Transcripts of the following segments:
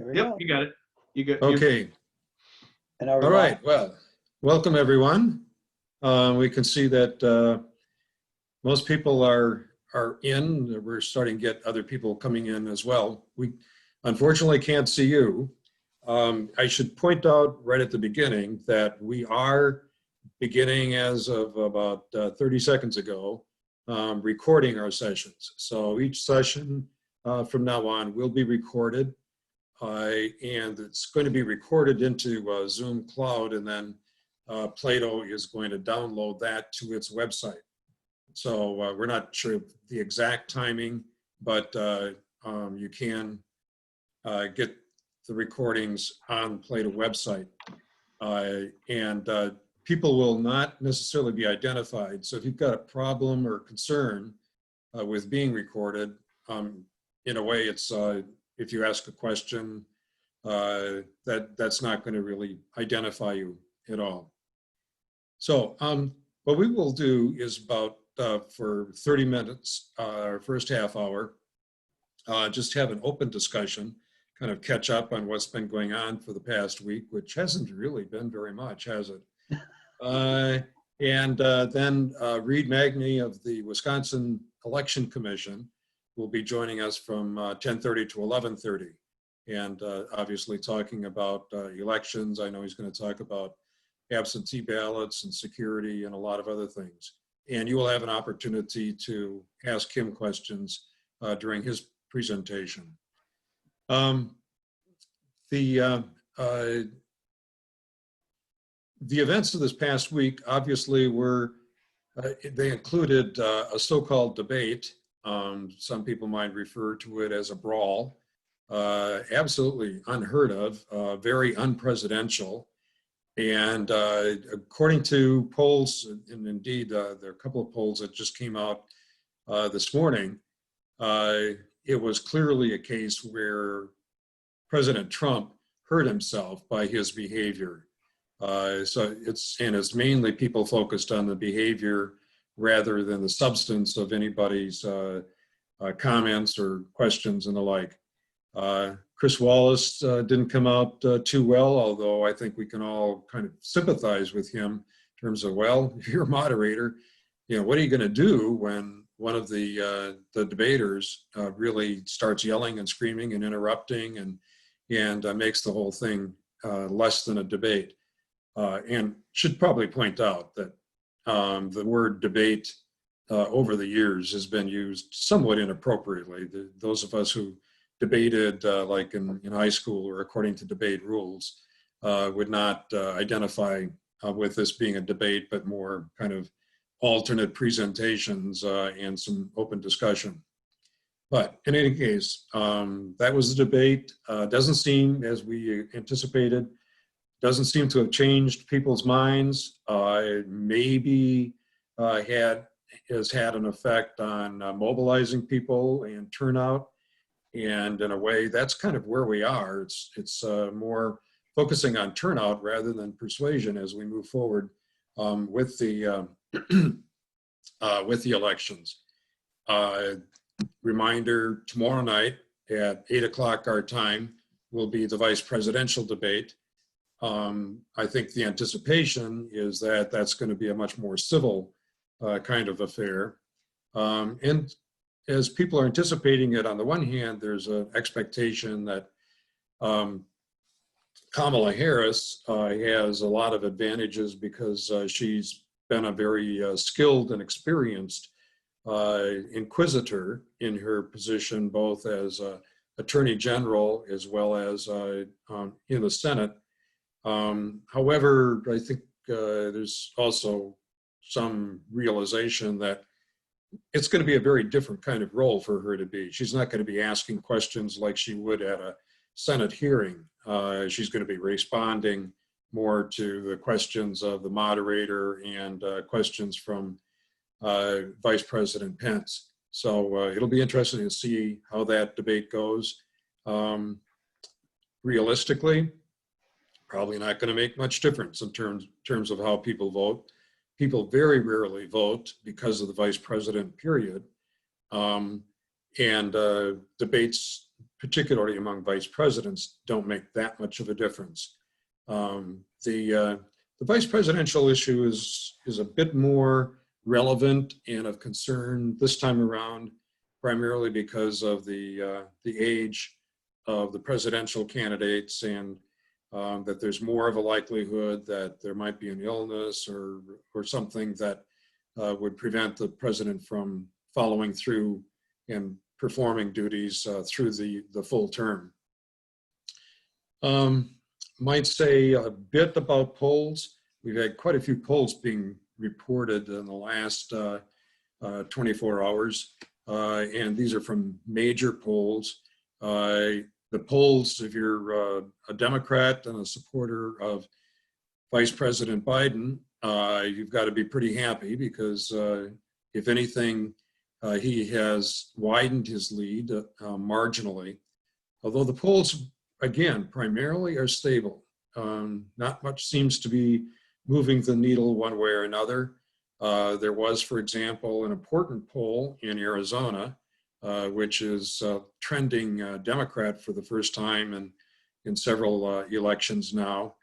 There we Yep, go. you got it. You got Okay. And are we All live? right. Well, welcome everyone. We can see that most people are in. We're starting to get other people coming in as well. We unfortunately can't see you. I should point out right at the beginning that we are beginning as of about 30 seconds ago, recording our sessions. So each session from now on will be recorded. And it's going to be recorded into Zoom Cloud, and then Plato is going to download that to its website. So we're not sure of the exact timing, but you can get the recordings on Plato website. And people will not necessarily be identified. So if you've got a problem or concern with being recorded, in a way it's if you ask a question, that's not going to really identify you at all. So what we will do is about for 30 minutes, our first half hour, just have an open discussion, kind of catch up on what's been going on for the past week, which hasn't really been very much, has it? And then Reid Magney of the Wisconsin Election Commission will be joining us from 10:30 to 11:30. And obviously talking about elections. I know he's going to talk about absentee ballots and security and a lot of other things. And you will have an opportunity to ask him questions during his presentation. The events of this past week obviously were, they included a so-called debate. Some people might refer to it as a brawl. Absolutely unheard of, very unpresidential. And according to polls, and indeed there are a couple of polls that just came out this morning, it was clearly a case where President Trump hurt himself by his behavior. So it's mainly people focused on the behavior rather than the substance of anybody's comments or questions and the like. Chris Wallace didn't come out too well, although I think we can all kind of sympathize with him in terms of, well, if you're a moderator, you know, what are you going to do when one of the debaters really starts yelling and screaming and interrupting and makes the whole thing less than a debate? And should probably point out that the word debate over the years has been used somewhat inappropriately. Those of us who debated like in high school or according to debate rules would not identify with this being a debate, but more kind of alternate presentations and some open discussion. But in any case, that was the debate. Doesn't seem, as we anticipated, doesn't seem to have changed people's minds. Maybe has had an effect on mobilizing people and turnout. And in a way, that's kind of where we are. It's more focusing on turnout rather than persuasion as we move forward with the elections. Reminder: tomorrow night at 8 o'clock our time will be the vice presidential debate. I think the anticipation is that that's going to be a much more civil kind of affair. And as people are anticipating it, on the one hand, there's an expectation that Kamala Harris has a lot of advantages because she's been a very skilled and experienced inquisitor in her position, both as Attorney General as well as in the Senate. However, I think there's also some realization that it's going to be a very different kind of role for her to be. She's not going to be asking questions like she would at a Senate hearing. She's going to be responding more to the questions of the moderator and questions from Vice President Pence. So it'll be interesting to see how that debate goes. Realistically, probably not going to make much difference in terms of how people vote. People very rarely vote because of the vice president, period. And debates particularly among vice presidents, don't make that much of a difference. The vice presidential issue is a bit more relevant and of concern this time around, primarily because of the age of the presidential candidates, and that there's more of a likelihood that there might be an illness or something that would prevent the president from following through and performing duties through the full term. Might say a bit about polls. We've had quite a few polls being reported in the last 24 hours, and these are from major polls. The polls, if you're a Democrat and a supporter of Vice President Biden, you've got to be pretty happy because if anything, he has widened his lead marginally. Although the polls, again, primarily are stable. Not much seems to be moving the needle one way or another. There was, for example, an important poll in Arizona, which is trending Democrat for the first time in several elections now.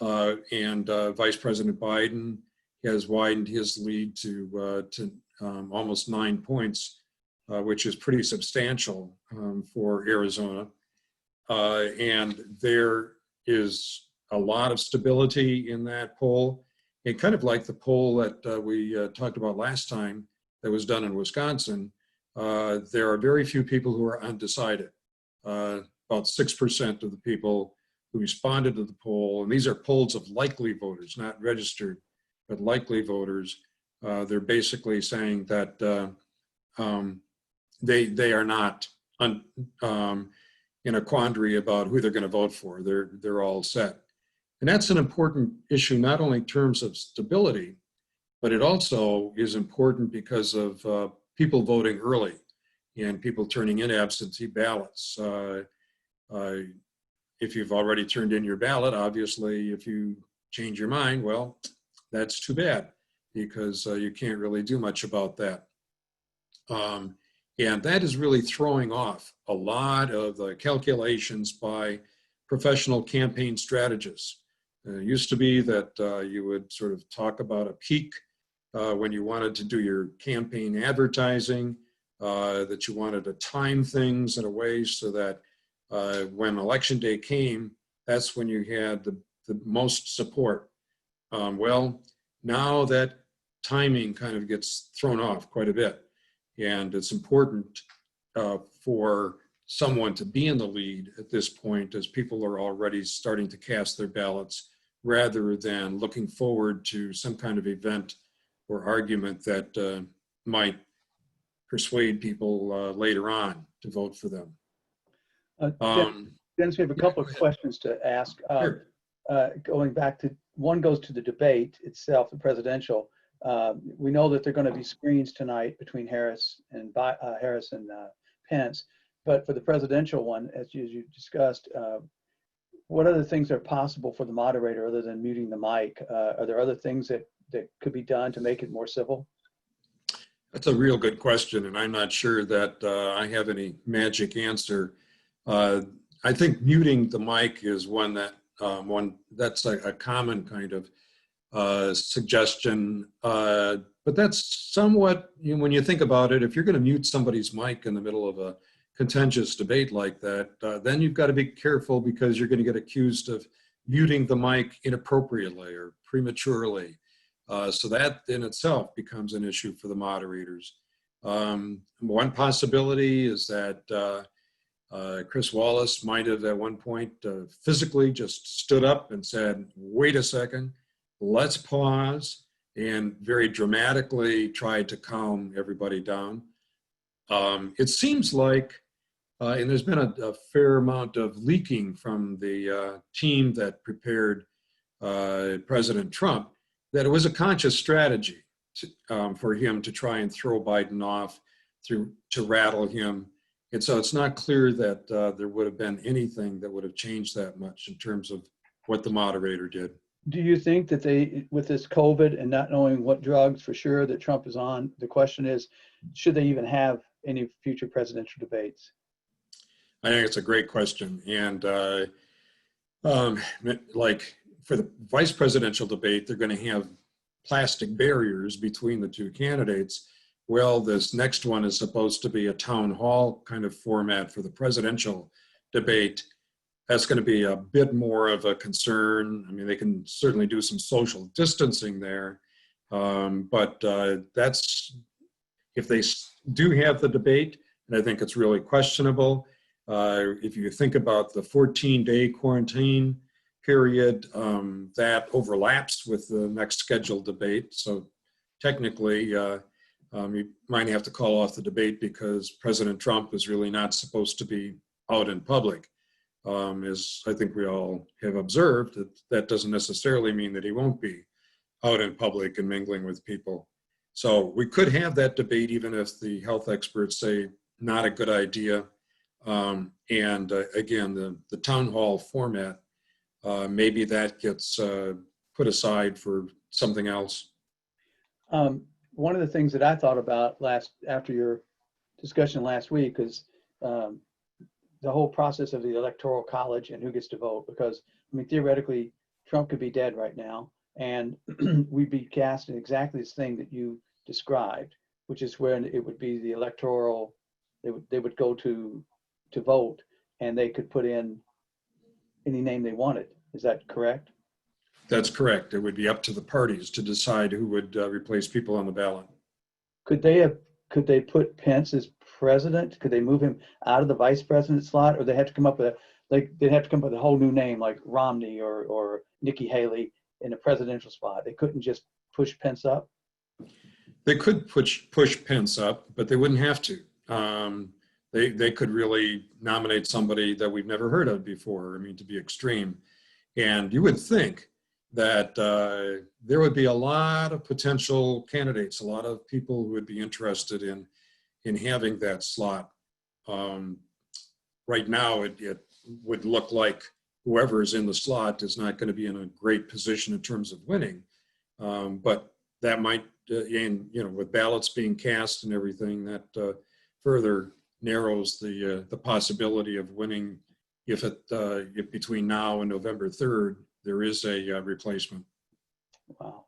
And Vice President Biden has widened his lead to almost 9 points, which is pretty substantial for Arizona. And there is a lot of stability in that poll. And kind of like the poll that we talked about last time that was done in Wisconsin, there are very few people who are undecided. About 6% of the people who responded to the poll, and these are polls of likely voters, not registered, but likely voters, they're basically saying that they are not in a quandary about who they're going to vote for. They're all set. And that's an important issue, not only in terms of stability, but it also is important because of people voting early and people turning in absentee ballots. If you've already turned in your ballot, obviously, if you change your mind, well, that's too bad because you can't really do much about that. And that is really throwing off a lot of the calculations by professional campaign strategists. It used to be that you would sort of talk about a peak when you wanted to do your campaign advertising, that you wanted to time things in a way so that when election day came, that's when you had the most support. Well, now that timing kind of gets thrown off quite a bit. And it's important for someone to be in the lead at this point as people are already starting to cast their ballots rather than looking forward to some kind of event or argument that might persuade people later on to vote for them. Dennis, we have a couple of questions to ask. Sure. Going back to, one goes to the debate itself, the presidential. We know that there are going to be screens tonight between Harris and Pence, but for the presidential one, as you discussed, what other things are possible for the moderator other than muting the mic? Are there other things that could be done to make it more civil? That's a real good question, and I'm not sure that I have any magic answer. I think muting the mic is one that's a common kind of suggestion, but that's somewhat, when you think about it, if you're going to mute somebody's mic in the middle of a contentious debate like that, then you've got to be careful because you're going to get accused of muting the mic inappropriately or prematurely. So that in itself becomes an issue for the moderators. One possibility is that Chris Wallace might have at one point physically just stood up and said, wait a second, let's pause, and very dramatically tried to calm everybody down. It seems like, and there's been a fair amount of leaking from the team that prepared President Trump, that it was a conscious strategy for him to try and throw Biden off, to rattle him. And so it's not clear that there would have been anything that would have changed that much in terms of what the moderator did. Do you think that they, with this COVID and not knowing what drugs for sure that Trump is on, the question is, should they even have any future presidential debates? I think it's a great question. And um, like for the vice presidential debate, they're going to have plastic barriers between the two candidates. Well, this next one is supposed to be a town hall kind of format for the presidential debate. That's going to be a bit more of a concern. I mean, they can certainly do some social distancing there, but that's if they do have the debate, and I think it's really questionable. If you think about the 14-day quarantine period, that overlaps with the next scheduled debate. So technically, you might have to call off the debate because President Trump is really not supposed to be out in public. As I think we all have observed, that doesn't necessarily mean that he won't be out in public and mingling with people. So we could have that debate even if the health experts say not a good idea. Again, the town hall format, maybe that gets put aside for something else. One of the things that I thought about after your discussion last week is the whole process of the electoral college and who gets to vote, because I mean, theoretically, Trump could be dead right now, and we'd be cast in exactly this thing that you described, which is when it would be the electoral. They would go to vote, and they could put in any name they wanted. Is that correct? That's correct. It would be up to the parties to decide who would replace people on the ballot. Could they put Pence as president? Could they move him out of the vice president slot, or they have to come up with they'd have to come up with a whole new name like Romney or Nikki Haley in a presidential spot? They couldn't just push Pence up. They could push Pence up, but they wouldn't have to. They could really nominate somebody that we've never heard of before. I mean, to be extreme. And you would think that there would be a lot of potential candidates, a lot of people who would be interested in having that slot. Right now, it would look like whoever is in the slot is not going to be in a great position in terms of winning. But that might, and with ballots being cast and everything, that further narrows the possibility of winning if between now and November 3rd there is a replacement. Wow.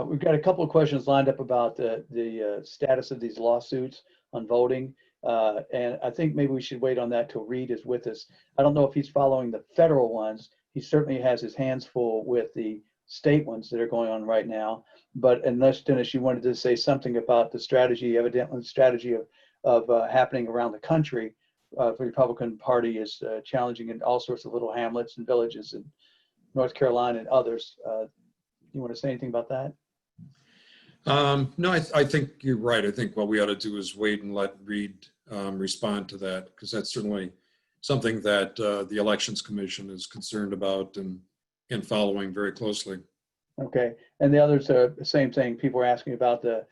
We've got a couple of questions lined up about the status of these lawsuits on voting. And I think maybe we should wait on that till Reid is with us. I don't know if he's following the federal ones. He certainly has his hands full with the state ones that are going on right now. But unless, Dennis, you wanted to say something about the strategy, evidently the strategy of happening around the country. The Republican Party is challenging in all sorts of little hamlets and villages in North Carolina and others. You want to say anything about that? No, I think you're right. I think what we ought to do is wait and let Reid respond to that, because that's certainly something that the Elections Commission is concerned about and following very closely. Okay, and the others are the same thing. People are asking about the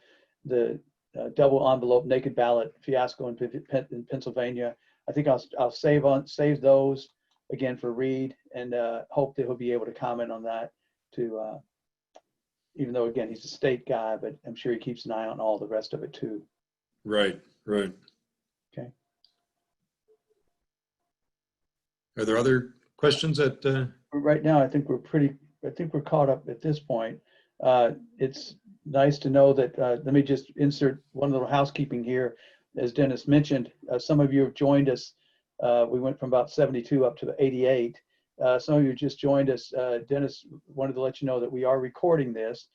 double envelope naked ballot fiasco in Pennsylvania. I think I'll save those again for Reid, and hope that he'll be able to comment on that too. Even though again he's a state guy, but I'm sure he keeps an eye on all the rest of it too. Right. Okay. Are there other questions that? Right now, I think we're caught up at this point. It's nice to know that. Let me just insert one little housekeeping here. As Dennis mentioned, some of you have joined us. We went from about 72 up to 88. Some of you just joined us. Dennis wanted to let you know that we are recording this.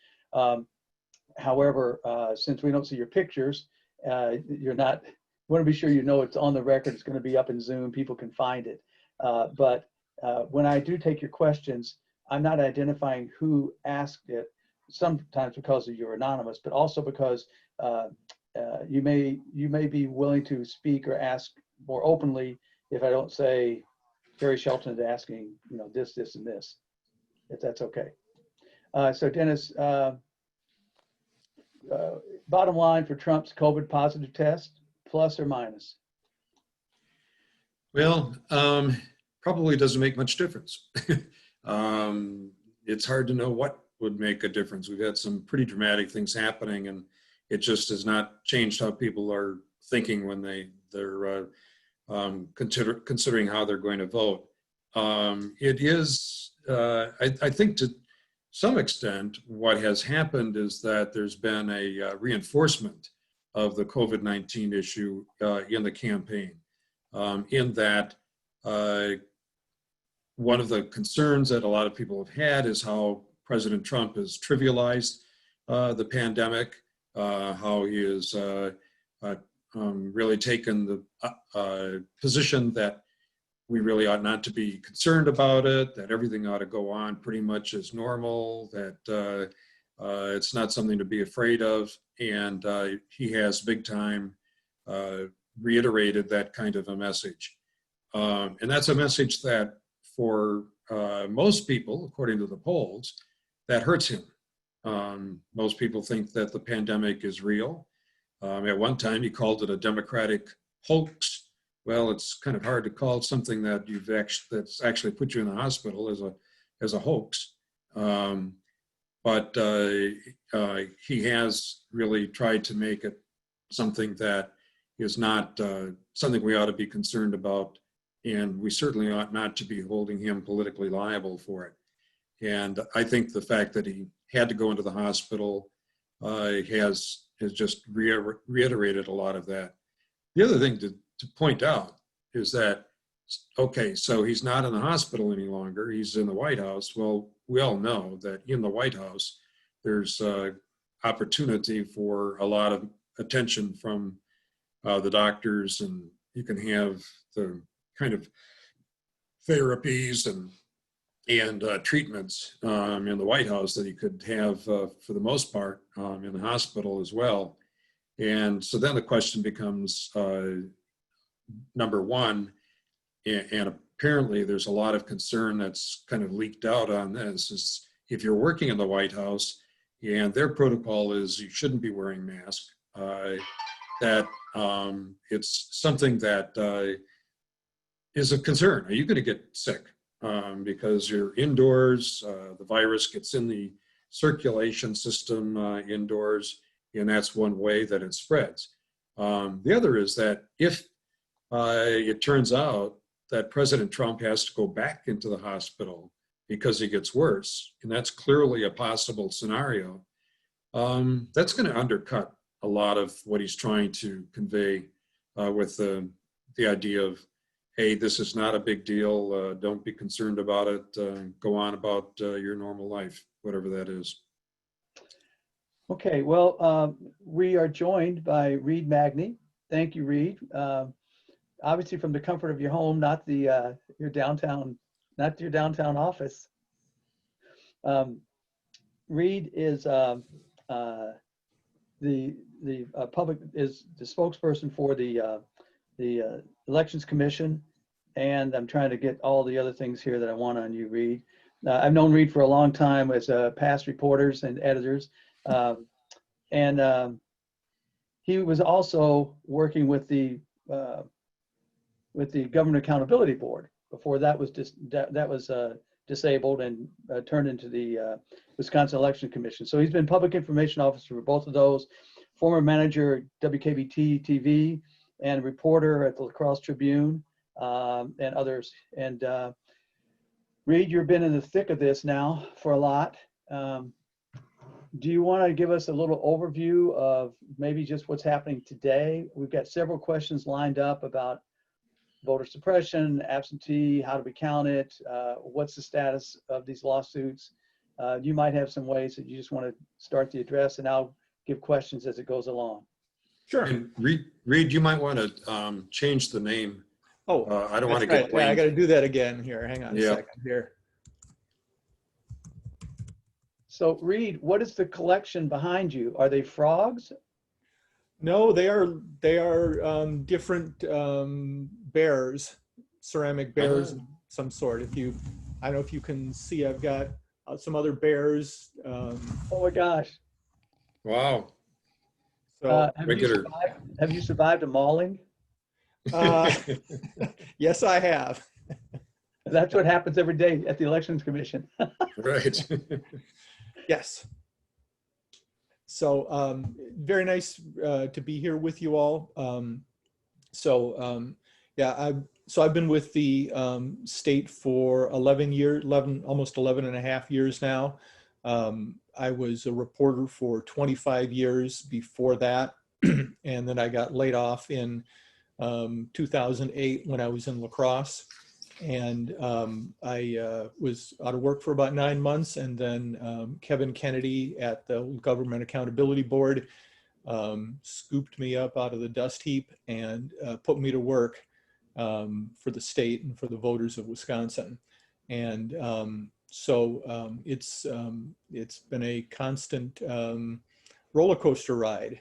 However, since we don't see your pictures, you're not. We want to be sure you know it's on the record. It's going to be up in Zoom. People can find it. But when I do take your questions, I'm not identifying who asked it. Sometimes because you're anonymous, but also because you may be willing to speak or ask more openly if I don't say Harry Shelton is asking, this, and this, if that's okay. So Dennis, bottom line for Trump's COVID positive test, plus or minus? Well, probably doesn't make much difference. It's hard to know what would make a difference. We've had some pretty dramatic things happening, and it just has not changed how people are thinking when they're considering how they're going to vote. It is, I think to some extent, what has happened is that there's been a reinforcement of the COVID-19 issue in the campaign, in that one of the concerns that a lot of people have had is how President Trump has trivialized the pandemic, how he has really taken the position that we really ought not to be concerned about it, that everything ought to go on pretty much as normal, that it's not something to be afraid of. And he has big time reiterated that kind of a message. And that's a message that for most people, according to the polls, that hurts him. Most people think that the pandemic is real. At one time, he called it a Democratic hoax. Well, it's kind of hard to call something that that's actually put you in the hospital as a hoax. But he has really tried to make it something that is not something we ought to be concerned about, and we certainly ought not to be holding him politically liable for it. And I think the fact that he had to go into the hospital has just reiterated a lot of that. The other thing to point out is that, okay, so he's not in the hospital any longer, he's in the White House. Well, we all know that in the White House, there's opportunity for a lot of attention from the doctors, and you can have the kind of therapies and treatments in the White House that he could have for the most part in the hospital as well. And so then the question becomes, number one, and apparently there's a lot of concern that's kind of leaked out on this, is if you're working in the White House and their protocol is you shouldn't be wearing masks, that it's something that is a concern. Are you going to get sick? Because you're indoors, the virus gets in the circulation system indoors, and that's one way that it spreads. The other is that if it turns out that President Trump has to go back into the hospital because he gets worse, and that's clearly a possible scenario, that's going to undercut a lot of what he's trying to convey with the idea of, hey, this is not a big deal, don't be concerned about it, go on about your normal life, whatever that is. Okay, well, we are joined by Reid Magney. Thank you, Reid. Obviously from the comfort of your home, not your downtown office. Reid is the spokesperson for the Elections Commission, and I'm trying to get all the other things here that I want on you, Reid. I've known Reid for a long time as past reporters and editors, and he was also working with the Government Accountability Board before that was disabled and turned into the Wisconsin Election Commission. So he's been public information officer for both of those, former manager at WKBT TV, and reporter at the La Crosse Tribune, and others. And Reid, you've been in the thick of this now for a lot. Do you want to give us a little overview of maybe just what's happening today? We've got several questions lined up about voter suppression, absentee, how do we count it? What's the status of these lawsuits? You might have some ways that you just want to start the address, and I'll give questions as it goes along. Sure. And Reid, you might want to change the name. Oh, I don't want to right. get blamed. Yeah, I got to do that again here. Hang on a second here. So Reid, what is the collection behind you? Are they frogs? No, they are different bears, ceramic bears of some sort. I don't know if you can see, I've got some other bears. Oh my gosh. Wow. So have you survived a mauling? Yes, I have. That's what happens every day at the Elections Commission. Right. Yes. So very nice to be here with you all. Yeah, so I've been with the state for 11 years, almost 11 and a half years now. I was a reporter for 25 years before that. And then I got laid off in 2008 when I was in lacrosse. And I was out of work for about 9 months. And then Kevin Kennedy at the Government Accountability Board scooped me up out of the dust heap and put me to work for the state and for the voters of Wisconsin. And it's been a constant roller coaster ride.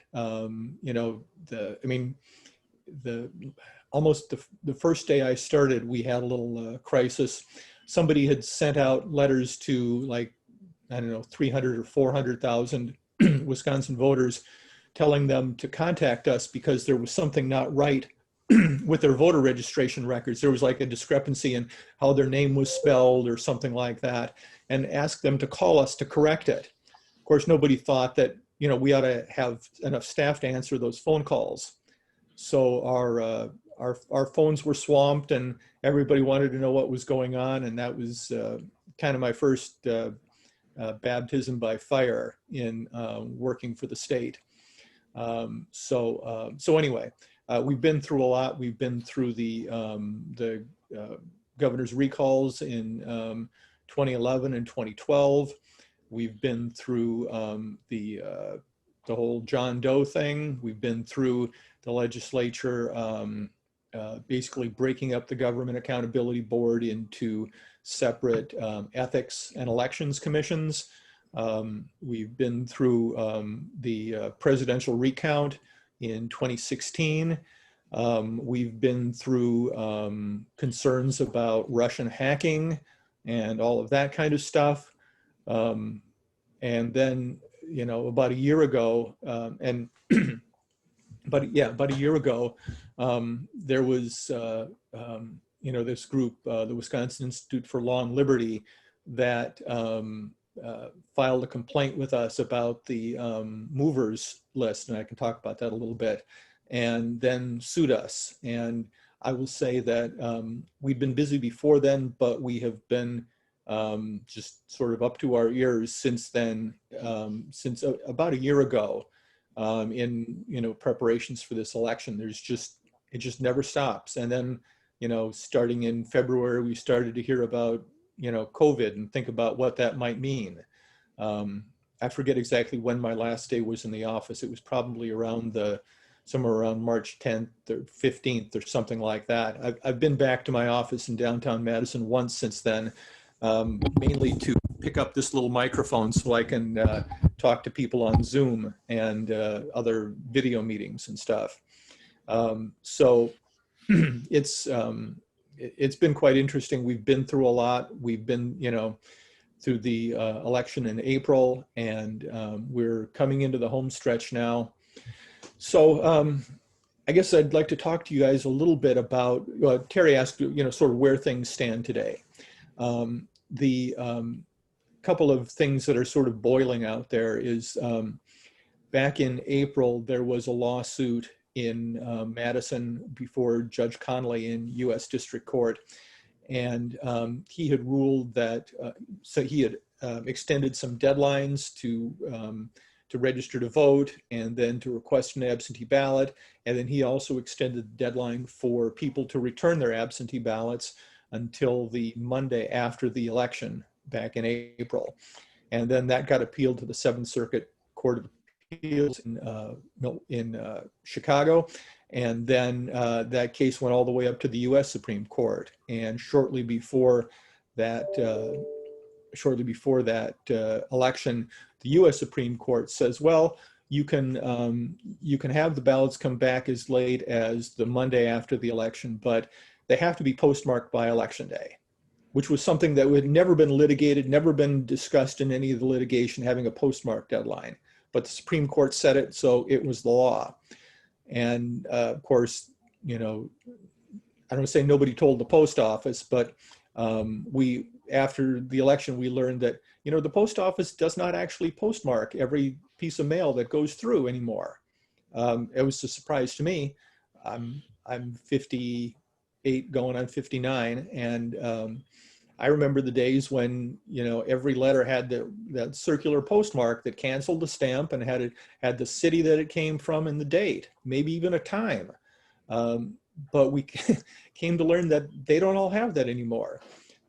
Almost the first day I started, we had a little crisis. Somebody had sent out letters to, like, I don't know, 300 or 400,000 Wisconsin voters, telling them to contact us because there was something not right with their voter registration records. There was like a discrepancy in how their name was spelled or something like that, and ask them to call us to correct it. Of course, nobody thought that, we ought to have enough staff to answer those phone calls. So our phones were swamped, and everybody wanted to know what was going on. And that was kind of my first baptism by fire in working for the state. So anyway, we've been through a lot. We've been through the governor's recalls in 2011 and 2012. We've been through the whole John Doe thing. We've been through the legislature basically breaking up the Government Accountability Board into separate ethics and elections commissions. We've been through the presidential recount in 2016. We've been through concerns about Russian hacking and all of that kind of stuff. And then, about a year ago, about a year ago, there was, this group, the Wisconsin Institute for Law and Liberty, that filed a complaint with us about the movers list, and I can talk about that a little bit, and then sued us. And I will say that we'd been busy before then, but we have been just sort of up to our ears since then, since about a year ago, in preparations for this election. It just never stops. And then, starting in February, we started to hear about COVID and think about what that might mean. I forget exactly when my last day was in the office. It was probably somewhere around March 10th or 15th or something like that. I've been back to my office in downtown Madison once since then, mainly to pick up this little microphone so I can talk to people on Zoom and other video meetings and stuff. So it's been quite interesting. We've been through a lot. We've been, through the election in April, and we're coming into the home stretch now. So I guess I'd like to talk to you guys a little bit about, Terry asked, sort of where things stand today. The couple of things that are sort of boiling out there is back in April, there was a lawsuit in Madison before Judge Connolly in U.S. District Court. And he had ruled that, so he had extended some deadlines to register to vote and then to request an absentee ballot. And then he also extended the deadline for people to return their absentee ballots until the Monday after the election back in April. And then that got appealed to the Seventh Circuit Court of Appeals in Chicago. And then that case went all the way up to the U.S. Supreme Court. And shortly before that election, the U.S. Supreme Court says, well, you can have the ballots come back as late as the Monday after the election, but they have to be postmarked by Election Day, which was something that had never been litigated, never been discussed in any of the litigation, having a postmark deadline. But the Supreme Court said it, so it was the law. And of course, I don't want to say nobody told the post office, but after the election, we learned that, the post office does not actually postmark every piece of mail that goes through anymore. It was a surprise to me. I'm 50, 58 going on 59. And I remember the days when, you know, every letter had that circular postmark that canceled the stamp and had the city that it came from and the date, maybe even a time. But we came to learn that they don't all have that anymore.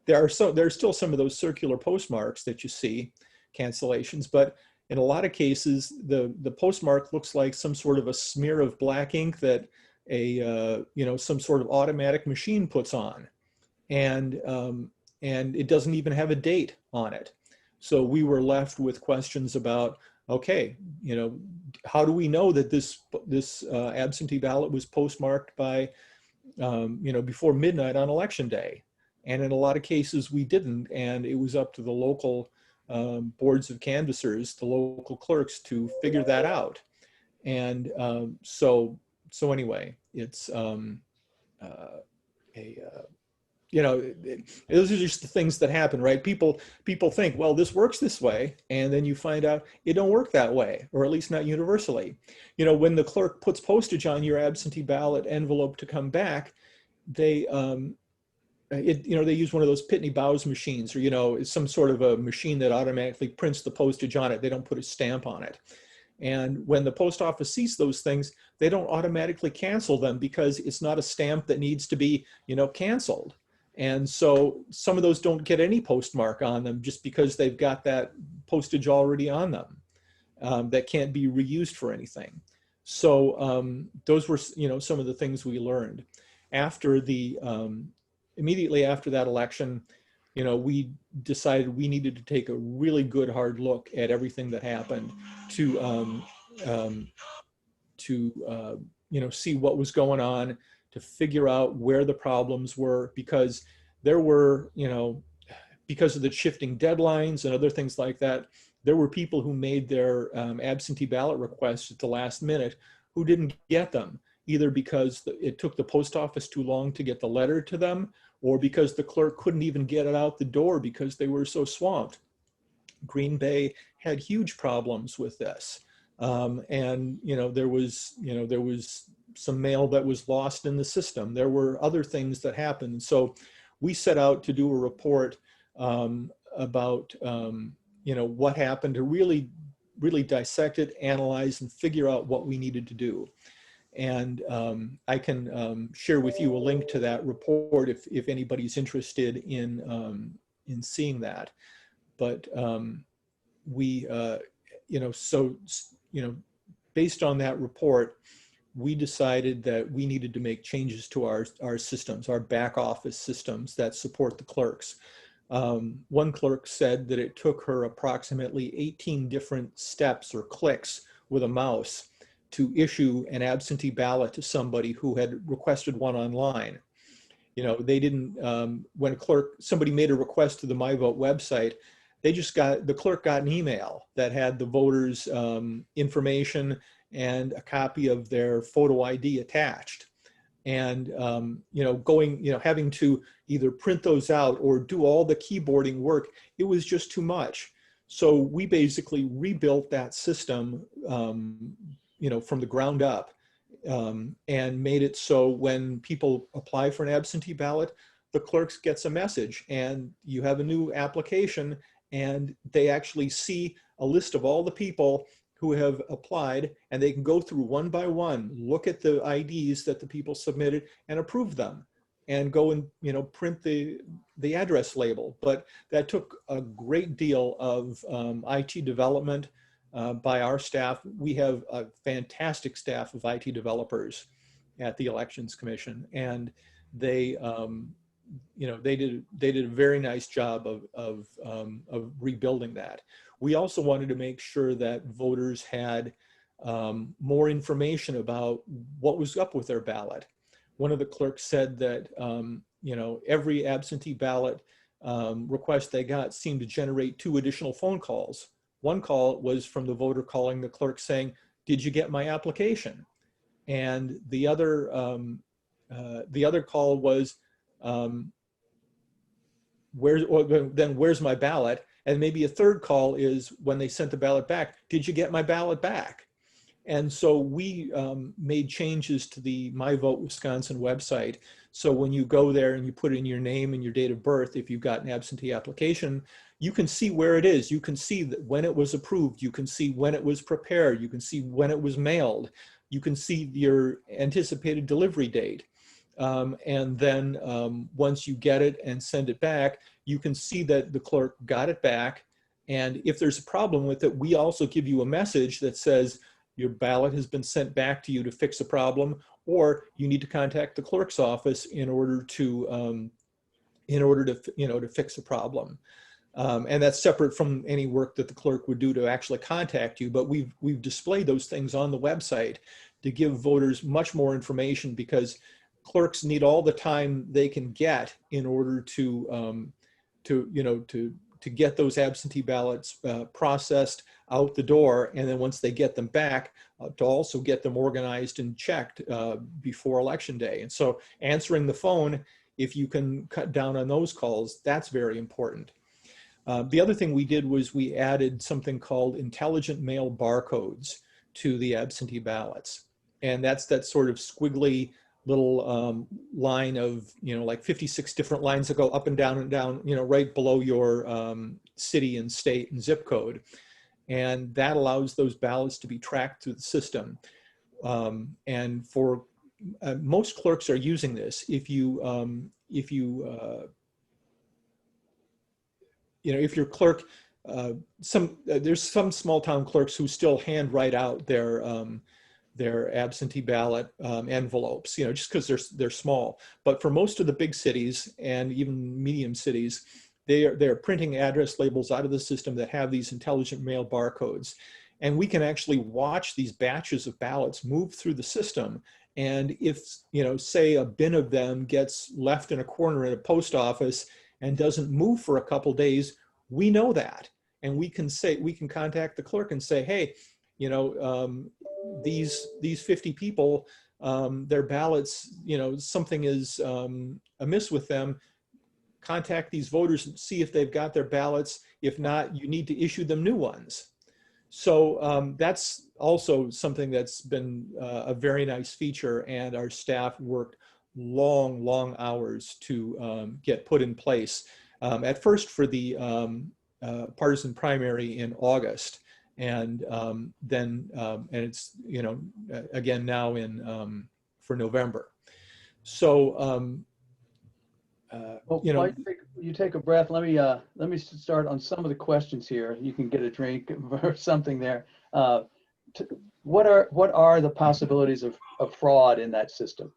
There's still some of those circular postmarks that you see, cancellations, but in a lot of cases, the postmark looks like some sort of a smear of black ink that some sort of automatic machine puts on, and it doesn't even have a date on it. So we were left with questions about, okay, you know, how do we know that this absentee ballot was postmarked by before midnight on election day? And in a lot of cases we didn't, and it was up to the local boards of canvassers, the local clerks, to figure that out. And so anyway, it's those are just the things that happen, right? People think, well, this works this way, and then you find out it don't work that way, or at least not universally. You know, when the clerk puts postage on your absentee ballot envelope to come back, they they use one of those Pitney Bowes machines, or, you know, some sort of a machine that automatically prints the postage on it. They don't put a stamp on it. And when the post office sees those things, they don't automatically cancel them because it's not a stamp that needs to be, you know, canceled. And so some of those don't get any postmark on them just because they've got that postage already on them that can't be reused for anything. So those were, you know, some of the things we learned. After the immediately after that election, you know, we decided we needed to take a really good hard look at everything that happened to see what was going on, to figure out where the problems were, because there were, you know, because of the shifting deadlines and other things like that, there were people who made their absentee ballot requests at the last minute who didn't get them, either because it took the post office too long to get the letter to them, or because the clerk couldn't even get it out the door because they were so swamped. Green Bay had huge problems with this. And, you know, there was some mail that was lost in the system. There were other things that happened. So we set out to do a report about, what happened, to really, really dissect it, analyze, and figure out what we needed to do. And I can share with you a link to that report if anybody's interested in seeing that. But based on that report, we decided that we needed to make changes to our systems, our back office systems that support the clerks. One clerk said that it took her approximately 18 different steps or clicks with a mouse to issue an absentee ballot to somebody who had requested one online. You know, they didn't, when somebody made a request to the MyVote website, the clerk got an email that had the voters' information and a copy of their photo ID attached. And, having to either print those out or do all the keyboarding work, it was just too much. So we basically rebuilt that system, from the ground up, and made it so when people apply for an absentee ballot, the clerks gets a message and you have a new application, and they actually see a list of all the people who have applied, and they can go through one by one, look at the IDs that the people submitted and approve them, and go and, print the address label. But that took a great deal of IT development by our staff. We have a fantastic staff of IT developers at the Elections Commission, and they did a very nice job of rebuilding that. We also wanted to make sure that voters had more information about what was up with their ballot. One of the clerks said that every absentee ballot request they got seemed to generate 2 additional phone calls. One call was from the voter calling the clerk saying, "Did you get my application?" And the other call was, where's my ballot? And maybe a third call is when they sent the ballot back, "Did you get my ballot back?" And so we made changes to the My Vote Wisconsin website So when you go there and you put in your name and your date of birth, if you've got an absentee application, you can see where it is. You can see that when it was approved. You can see when it was prepared. You can see when it was mailed. You can see your anticipated delivery date. And then once you get it and send it back, you can see that the clerk got it back. And if there's a problem with it, we also give you a message that says your ballot has been sent back to you to fix a problem, or you need to contact the clerk's office in order to to fix a problem. And that's separate from any work that the clerk would do to actually contact you. But we've displayed those things on the website to give voters much more information, because clerks need all the time they can get in order to get those absentee ballots processed out the door, and then once they get them back, to also get them organized and checked before Election Day. And so answering the phone, if you can cut down on those calls, that's very important. The other thing we did was we added something called intelligent mail barcodes to the absentee ballots. And that's that sort of squiggly little line of, like 56 different lines that go up and down, right below your city and state and zip code. And that allows those ballots to be tracked through the system. And for most clerks are using this. If your clerk, there's some small town clerks who still hand write out their absentee ballot envelopes, just because they're small. But for most of the big cities and even medium cities, they're printing address labels out of the system that have these intelligent mail barcodes. And we can actually watch these batches of ballots move through the system. And if, say a bin of them gets left in a corner at a post office and doesn't move for a couple days, we know that. And we can contact the clerk and say, hey, these 50 people, their ballots, something is amiss with them. Contact these voters and see if they've got their ballots. If not, you need to issue them new ones. So that's also something that's been a very nice feature, and our staff worked long hours to get put in place. At first for the partisan primary in August, and then it's again now in for November. So while you take a breath, let me start on some of the questions here. You can get a drink or something there. What are the possibilities of fraud in that system?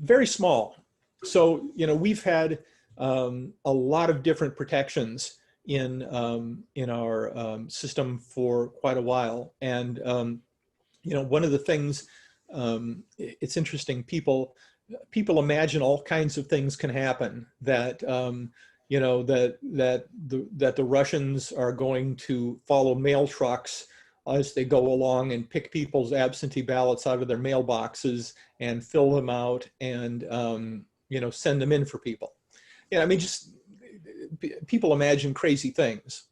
Very small. So we've had a lot of different protections in our system for quite a while, and one of the things, it's interesting, people imagine all kinds of things can happen, that that the Russians are going to follow mail trucks as they go along and pick people's absentee ballots out of their mailboxes and fill them out and send them in for people. Just people imagine crazy things,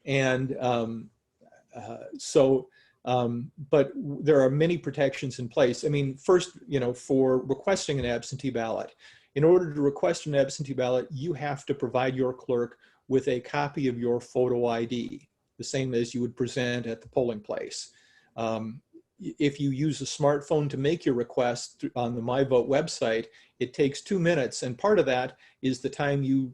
and but there are many protections in place. First, for requesting an absentee ballot, in order to request an absentee ballot, you have to provide your clerk with a copy of your photo ID, the same as you would present at the polling place. If you use a smartphone to make your request on the MyVote website, it takes 2 minutes, and part of that is the time you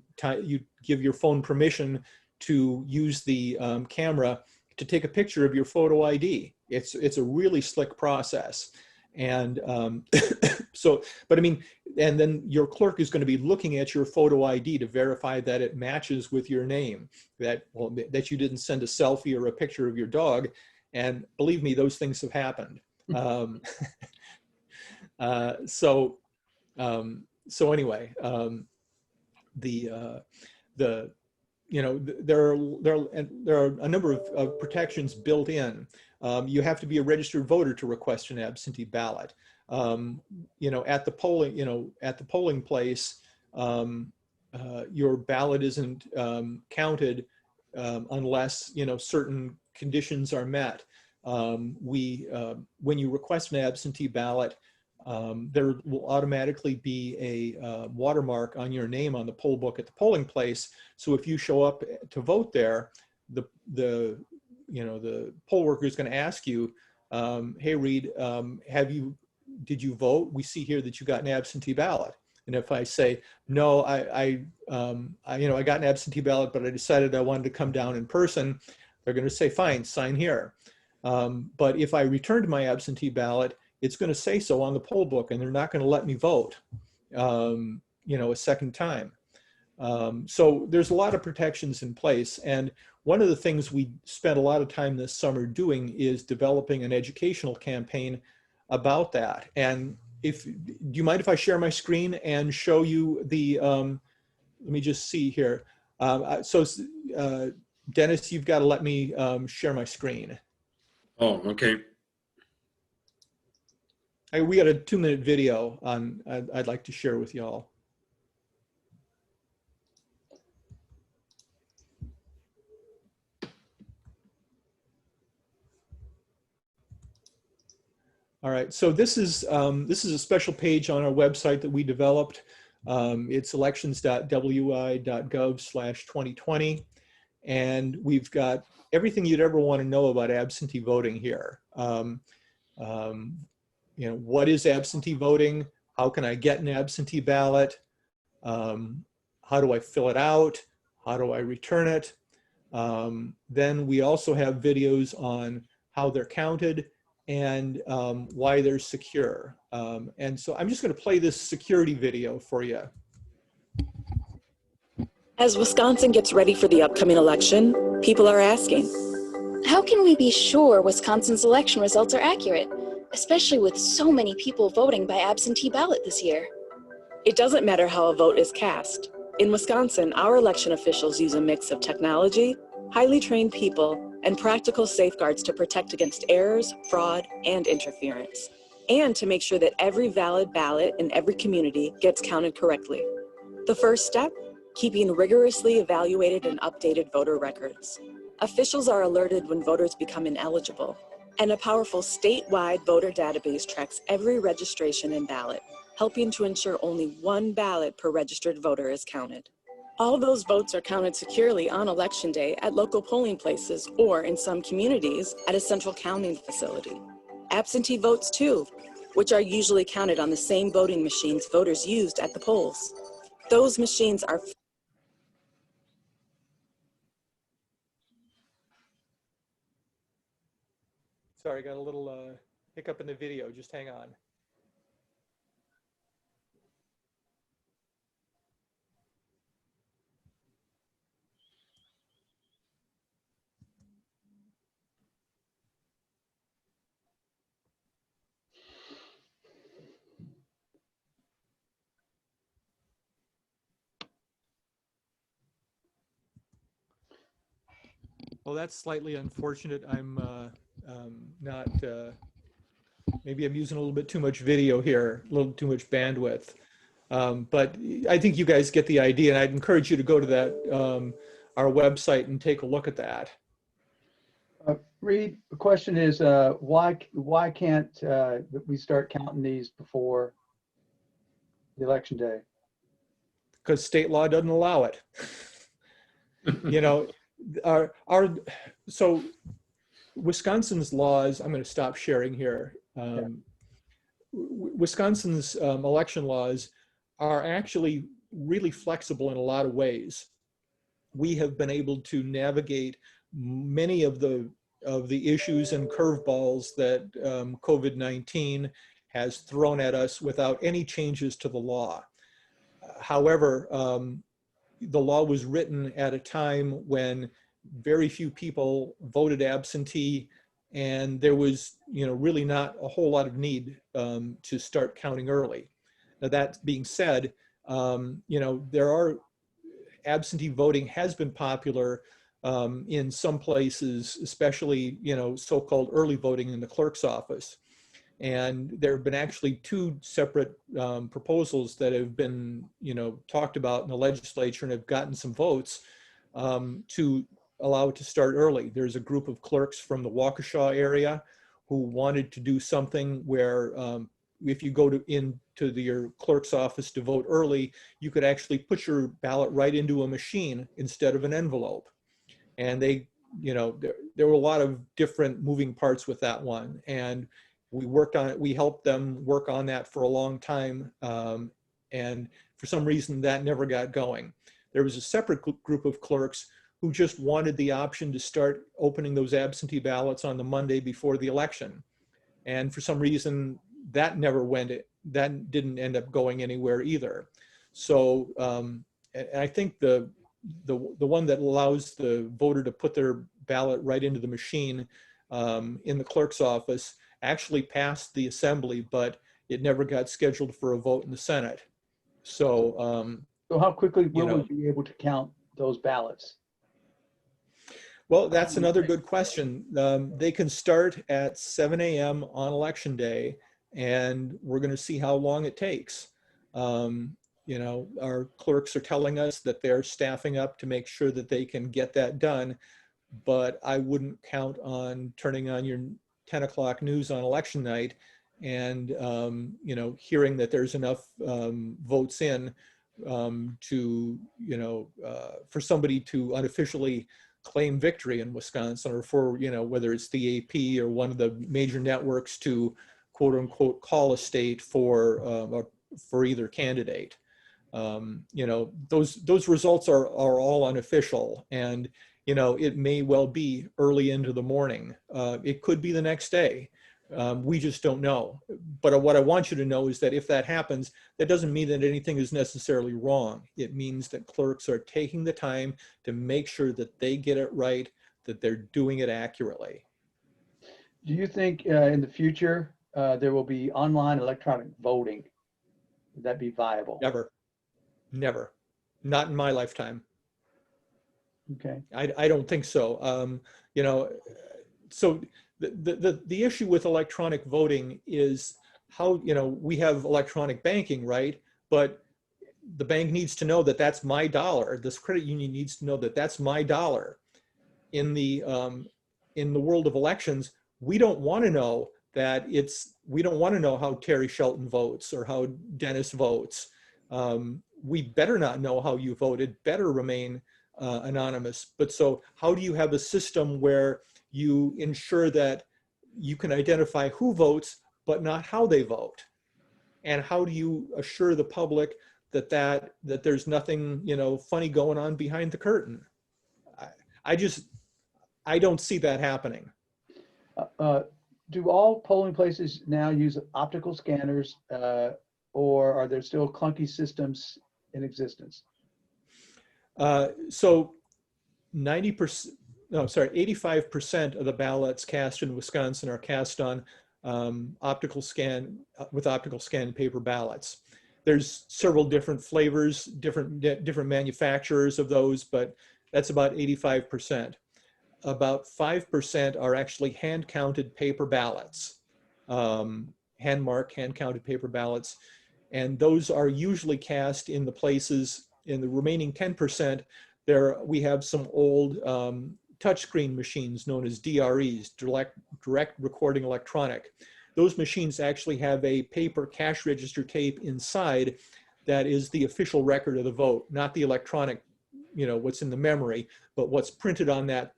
give your phone permission to use the camera to take a picture of your photo ID. It's a really slick process. And and then your clerk is going to be looking at your photo ID to verify that it matches with your name, that you didn't send a selfie or a picture of your dog. And believe me, those things have happened. So anyway, there are a number of protections built in. You have to be a registered voter to request an absentee ballot. At the polling place, your ballot isn't counted unless certain conditions are met. When you request an absentee ballot, there will automatically be a watermark on your name on the poll book at the polling place. So if you show up to vote there, the poll worker is going to ask you, hey, Reid, did you vote? We see here that you got an absentee ballot. And if I say, no, I got an absentee ballot, but I decided I wanted to come down in person, they're going to say, fine, sign here. But if I returned my absentee ballot, it's going to say so on the poll book, and they're not going to let me vote, a second time. So there's a lot of protections in place. And one of the things we spent a lot of time this summer doing is developing an educational campaign about that. And do you mind if I share my screen and show you let me just see here. Dennis, you've got to let me share my screen. Oh, okay. We got a 2-minute video I'd like to share with y'all. All right, so this is a special page on our website that we developed. It's elections.wi.gov/2020, and we've got everything you'd ever want to know about absentee voting here. What is absentee voting? How can I get an absentee ballot? How do I fill it out? How do I return it? Then we also have videos on how they're counted and why they're secure. And so I'm just going to play this security video for you. As Wisconsin gets ready for the upcoming election, people are asking, how can we be sure Wisconsin's election results are accurate, especially with so many people voting by absentee ballot this year? It doesn't matter how a vote is cast. In Wisconsin, our election officials use a mix of technology, highly trained people, and practical safeguards to protect against errors, fraud, and interference, and to make sure that every valid ballot in every community gets counted correctly. The first step, keeping rigorously evaluated and updated voter records. Officials are alerted when voters become ineligible, and a powerful statewide voter database tracks every registration and ballot, helping to ensure only one ballot per registered voter is counted. All those votes are counted securely on Election Day at local polling places or, in some communities, at a central counting facility. Absentee votes, too, which are usually counted on the same voting machines voters used at the polls. Those machines are Sorry, I got a little hiccup in the video. Just hang on. Well, that's slightly unfortunate. I'm not, maybe I'm using a little bit too much video here, a little too much bandwidth. But I think you guys get the idea, and I'd encourage you to go to that, our website, and take a look at that. Reid, the question is, why can't we start counting these before the election day? Because state law doesn't allow it. So Wisconsin's laws, I'm going to stop sharing here. Wisconsin's election laws are actually really flexible in a lot of ways. We have been able to navigate many of the issues and curveballs that COVID-19 has thrown at us without any changes to the law. However, the law was written at a time when very few people voted absentee, and there was, really not a whole lot of need to start counting early. Now, that being said, absentee voting has been popular in some places, especially, so-called early voting in the clerk's office. And there have been actually 2 separate proposals that have been, talked about in the legislature and have gotten some votes to allow it to start early. There's a group of clerks from the Waukesha area who wanted to do something where if you go into your clerk's office to vote early, you could actually put your ballot right into a machine instead of an envelope. And they, there were a lot of different moving parts with that one. And we worked on it. We helped them work on that for a long time. And for some reason that never got going. There was a separate group of clerks who just wanted the option to start opening those absentee ballots on the Monday before the election. And for some reason that never went, that didn't end up going anywhere either. So and I think the one that allows the voter to put their ballot right into the machine in the clerk's office actually passed the assembly, but it never got scheduled for a vote in the Senate. So, So how quickly will we be able to count those ballots? Well, that's another good question. They can start at 7 a.m. on election day, and we're going to see how long it takes. Our clerks are telling us that they're staffing up to make sure that they can get that done, but I wouldn't count on turning on your 10 o'clock news on election night and, hearing that there's enough votes in to, for somebody to unofficially claim victory in Wisconsin, or for, whether it's the AP or one of the major networks to quote unquote call a state for either candidate. Those results are all unofficial, and it may well be early into the morning. It could be the next day. We just don't know. But what I want you to know is that if that happens, that doesn't mean that anything is necessarily wrong. It means that clerks are taking the time to make sure that they get it right, that they're doing it accurately. Do you think in the future there will be online electronic voting? Would that be viable? Never. Not in my lifetime. Okay. I don't think so. So the issue with electronic voting is how, we have electronic banking, right? But the bank needs to know that that's my dollar. This credit union needs to know that that's my dollar. In the world of elections, we don't want to know that we don't want to know how Terry Shelton votes or how Dennis votes. We better not know how you voted, better remain anonymous. But so how do you have a system where you ensure that you can identify who votes, but not how they vote? And how do you assure the public that there's nothing, funny going on behind the curtain? I don't see that happening. Do all polling places now use optical scanners, or are there still clunky systems in existence? So 85% of the ballots cast in Wisconsin are cast on optical scan paper ballots. There's several different flavors, different manufacturers of those, but that's about 85%. About 5% are actually hand-counted paper ballots, hand-marked, hand-counted paper ballots. And those are usually cast in the places, in the remaining 10%, we have some old touchscreen machines known as DREs, direct recording electronic. Those machines actually have a paper cash register tape inside that is the official record of the vote, not the electronic, what's in the memory, but what's printed on that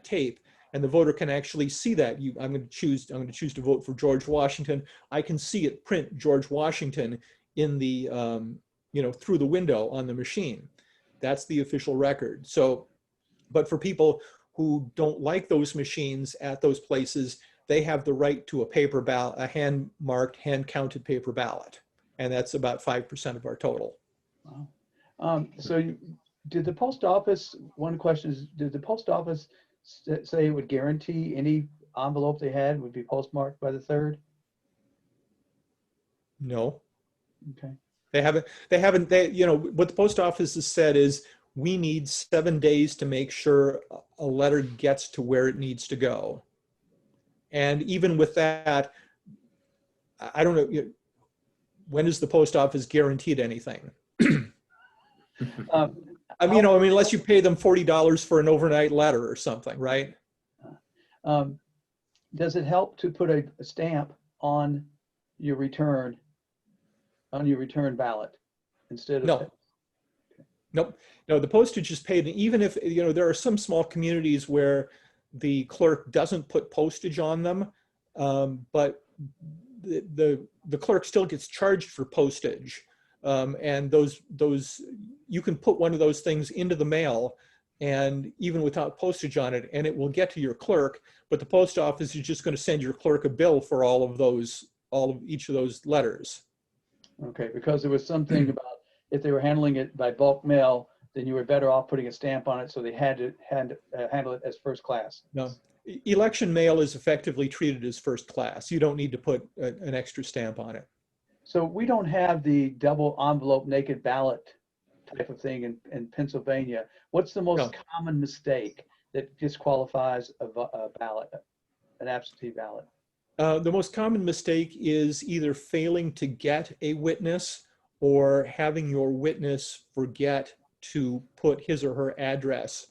tape. And the voter can actually see that. I'm going to choose to vote for George Washington. I can see it print George Washington in the through the window on the machine. That's the official record. So, but for people who don't like those machines at those places, they have the right to a paper ballot, a hand-marked, hand-counted paper ballot. And that's about 5% of our total. Wow. Did the post office, one question is, did the post office say it would guarantee any envelope they had would be postmarked by the 3rd? No. Okay. They haven't, what the post office has said is we need 7 days to make sure a letter gets to where it needs to go. And even with that, I don't know, when is the post office guaranteed anything? Unless you pay them $40 for an overnight letter or something, right? Does it help to put a stamp on your return, on your return ballot instead of? No. Nope. No, the postage is paid. And even if, you know, there are some small communities where the clerk doesn't put postage on them, but the clerk still gets charged for postage. And those you can put one of those things into the mail, and even without postage on it, and it will get to your clerk, but the post office is just going to send your clerk a bill for each of those letters. Okay, because there was something about if they were handling it by bulk mail, then you were better off putting a stamp on it, so they had to handle it as first class. No, election mail is effectively treated as first class. You don't need to put an extra stamp on it. So we don't have the double envelope naked ballot type of thing in Pennsylvania. What's the most common mistake that disqualifies a ballot, an absentee ballot? The most common mistake is either failing to get a witness or having your witness forget to put his or her address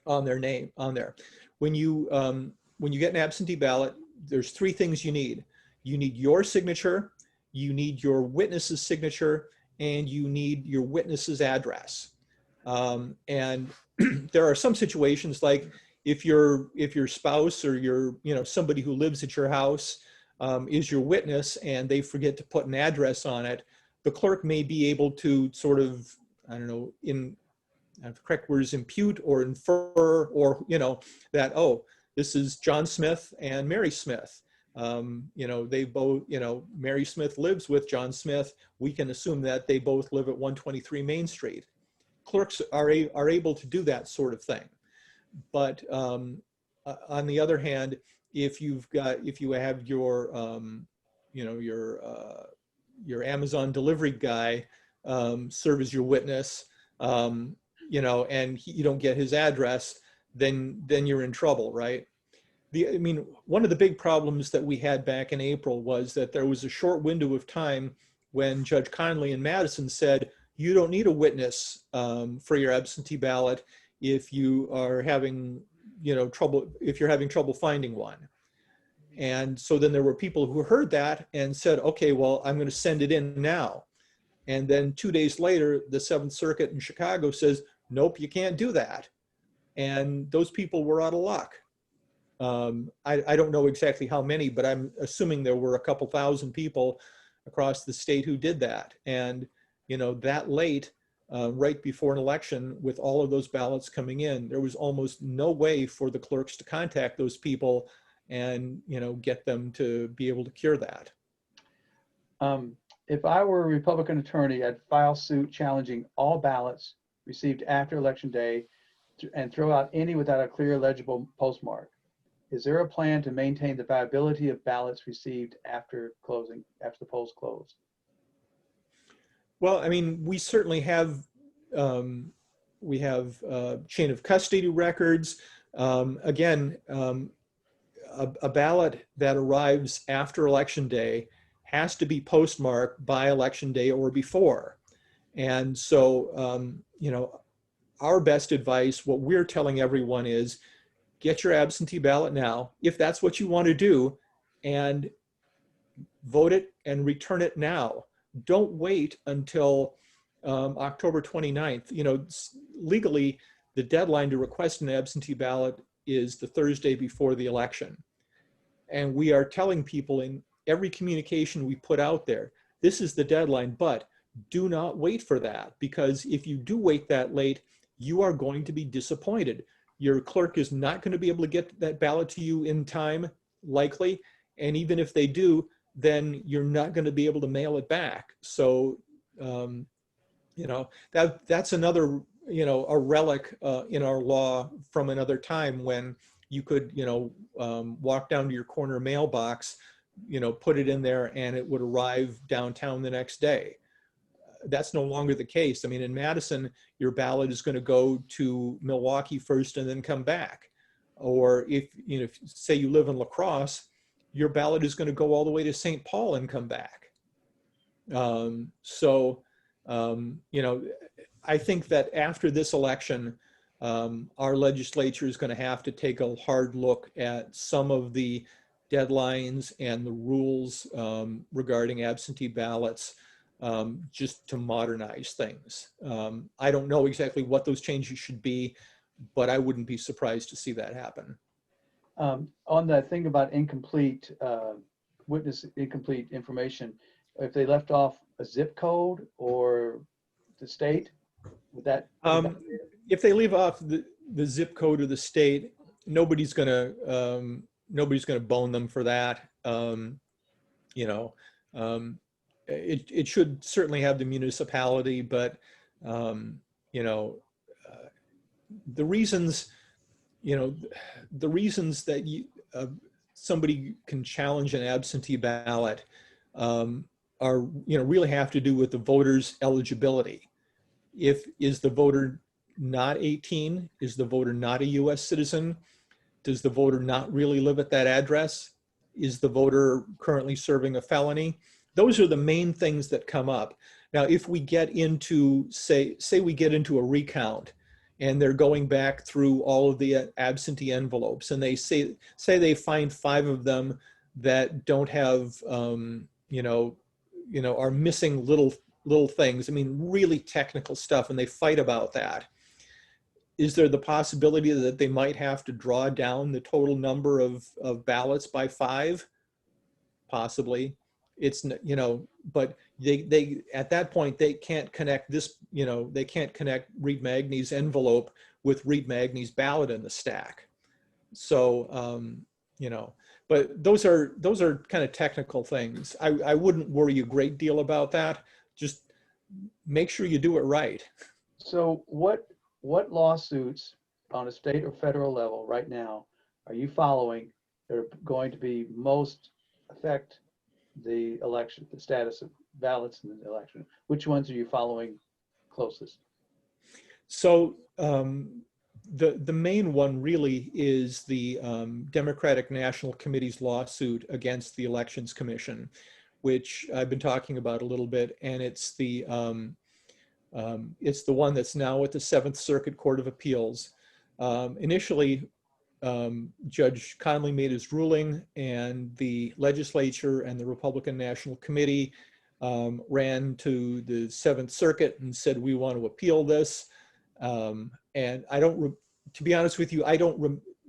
on their name on there. When you get an absentee ballot, there's three things you need. You need your signature, you need your witness's signature, and you need your witness's address. And there are some situations like if your spouse or somebody who lives at your house is your witness and they forget to put an address on it, the clerk may be able to sort of, I don't know, the correct word is impute or infer, or, that, oh, this is John Smith and Mary Smith. They both, Mary Smith lives with John Smith. We can assume that they both live at 123 Main Street. Clerks are able to do that sort of thing. But on the other hand, if you have your Amazon delivery guy serve as your witness, and you don't get his address, then you're in trouble, right? One of the big problems that we had back in April was that there was a short window of time when Judge Conley in Madison said, you don't need a witness for your absentee ballot if you are having, trouble finding one. And so then there were people who heard that and said, okay, well, I'm going to send it in now. And then 2 days later, the Seventh Circuit in Chicago says, nope, you can't do that. And those people were out of luck. I don't know exactly how many, but I'm assuming there were a couple thousand people across the state who did that. And, that late, right before an election, with all of those ballots coming in, there was almost no way for the clerks to contact those people and, get them to be able to cure that. If I were a Republican attorney, I'd file suit challenging all ballots received after Election Day and throw out any without a clear, legible postmark. Is there a plan to maintain the viability of ballots received after the polls close? Well, we certainly have, chain of custody records. Again, a ballot that arrives after Election Day has to be postmarked by Election Day or before. And so, our best advice, what we're telling everyone is, get your absentee ballot now, if that's what you want to do, and vote it and return it now. Don't wait until October 29th. Legally, the deadline to request an absentee ballot is the Thursday before the election. And we are telling people in every communication we put out there, this is the deadline, but do not wait for that, because if you do wait that late, you are going to be disappointed. Your clerk is not going to be able to get that ballot to you in time, likely. And even if they do, then you're not going to be able to mail it back. So, that's another, a relic in our law from another time when you could, walk down to your corner mailbox, put it in there and it would arrive downtown the next day. That's no longer the case. In Madison, your ballot is going to go to Milwaukee first and then come back. Or if say you live in La Crosse, your ballot is going to go all the way to St. Paul and come back. I think that after this election, our legislature is going to have to take a hard look at some of the deadlines and the rules regarding absentee ballots, just to modernize things. I don't know exactly what those changes should be, but I wouldn't be surprised to see that happen. On that thing about incomplete, incomplete information, if they left off a zip code or the state, would that? If they leave off the zip code of the state, nobody's gonna bone them for that. You know, it should certainly have the municipality, but you know, the reasons, the reasons that somebody can challenge an absentee ballot are, really have to do with the voter's eligibility. Is the voter not 18? Is the voter not a US citizen? Does the voter not really live at that address? Is the voter currently serving a felony? Those are the main things that come up. Now, if we get into, say we get into a recount and they're going back through all of the absentee envelopes and they say they find 5 of them that don't have, are missing little things. I mean, really technical stuff, and they fight about that. Is there the possibility that they might have to draw down the total number of ballots by 5? Possibly. It's, but they at that point, they can't connect this, they can't connect Reid Magney's envelope with Reid Magney's ballot in the stack. So, but those are kind of technical things. I wouldn't worry a great deal about that. Just make sure you do it right. So what lawsuits on a state or federal level right now are you following that are going to be most affect the election, the status of ballots in the election? Which ones are you following closest? So the main one really is the Democratic National Committee's lawsuit against the Elections Commission, which I've been talking about a little bit, and it's the one that's now at the 7th Circuit Court of Appeals. Initially, Judge Conley made his ruling, and the legislature and the Republican National Committee ran to the 7th Circuit and said, we want to appeal this. And I don't, to be honest with you,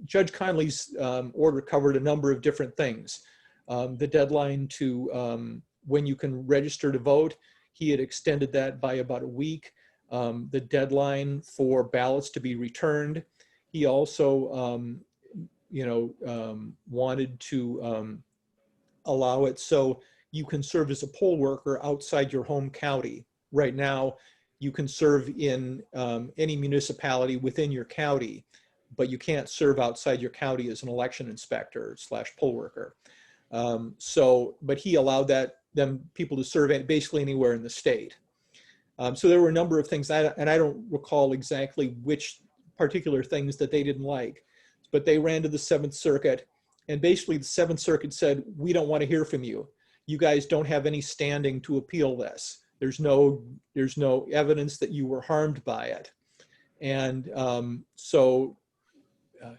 Judge Conley's order covered a number of different things. The deadline to when you can register to vote, he had extended that by about a week. The deadline for ballots to be returned. He also, wanted to allow it so you can serve as a poll worker outside your home county. Right now, you can serve in any municipality within your county, but you can't serve outside your county as an election inspector / poll worker. But he allowed them people to serve basically anywhere in the state. So there were a number of things, and I don't recall exactly which particular things that they didn't like, but they ran to the 7th Circuit, and basically the 7th Circuit said, we don't want to hear from you. You guys don't have any standing to appeal this. There's no evidence that you were harmed by it. And